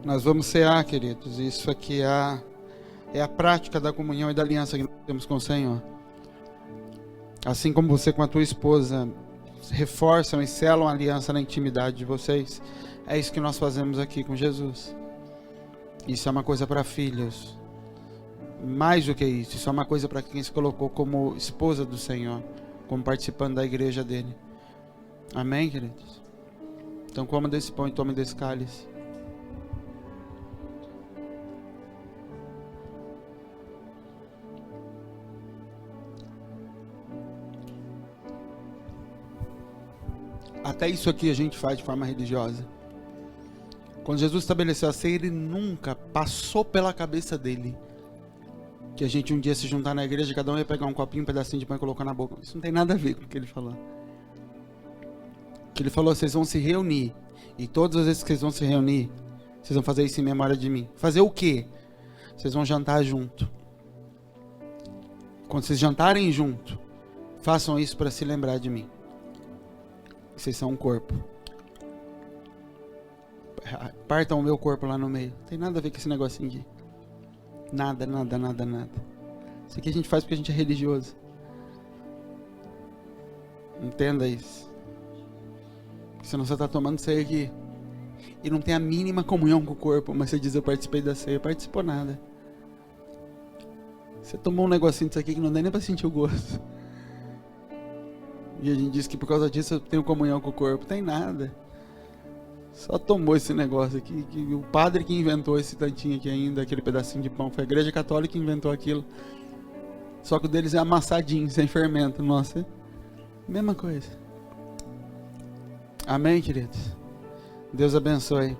Nós vamos cear, queridos. Isso aqui é a prática da comunhão e da aliança que nós temos com o Senhor. Assim como você com a tua esposa reforçam e selam a aliança na intimidade de vocês, é isso que nós fazemos aqui com Jesus. Isso é uma coisa para filhos. Mais do que isso é uma coisa para quem se colocou como esposa do Senhor, como participante da igreja dele. Amém, queridos? Então coma desse pão e tome desse cálice. Até isso aqui a gente faz de forma religiosa. Quando Jesus estabeleceu a ceia, ele nunca passou pela cabeça dele que a gente um dia se juntar na igreja, cada um ia pegar um copinho, um pedacinho de pão e colocar na boca. Isso não tem nada a ver com o que ele falou. O que ele falou, vocês vão se reunir. E todas as vezes que vocês vão se reunir, vocês vão fazer isso em memória de mim. Fazer o quê? Vocês vão jantar junto. Quando vocês jantarem junto, façam isso para se lembrar de mim. Vocês são um corpo. Partam o meu corpo lá no meio. Não tem nada a ver com esse negocinho aqui. Nada, nada, nada, nada. Isso aqui a gente faz porque a gente é religioso. Entenda isso. Senão você está tomando ceia aqui e não tem a mínima comunhão com o corpo, mas você diz, eu participei da ceia. Participou nada. Você tomou um negocinho disso aqui que não dá nem para sentir o gosto. E a gente diz que por causa disso eu tenho comunhão com o corpo. Tem nada. Só tomou esse negócio aqui. Que o padre que inventou esse tantinho aqui ainda, aquele pedacinho de pão, foi a igreja católica que inventou aquilo. Só que o deles é amassadinho, sem fermento. Nossa, mesma coisa. Amém, queridos? Deus abençoe.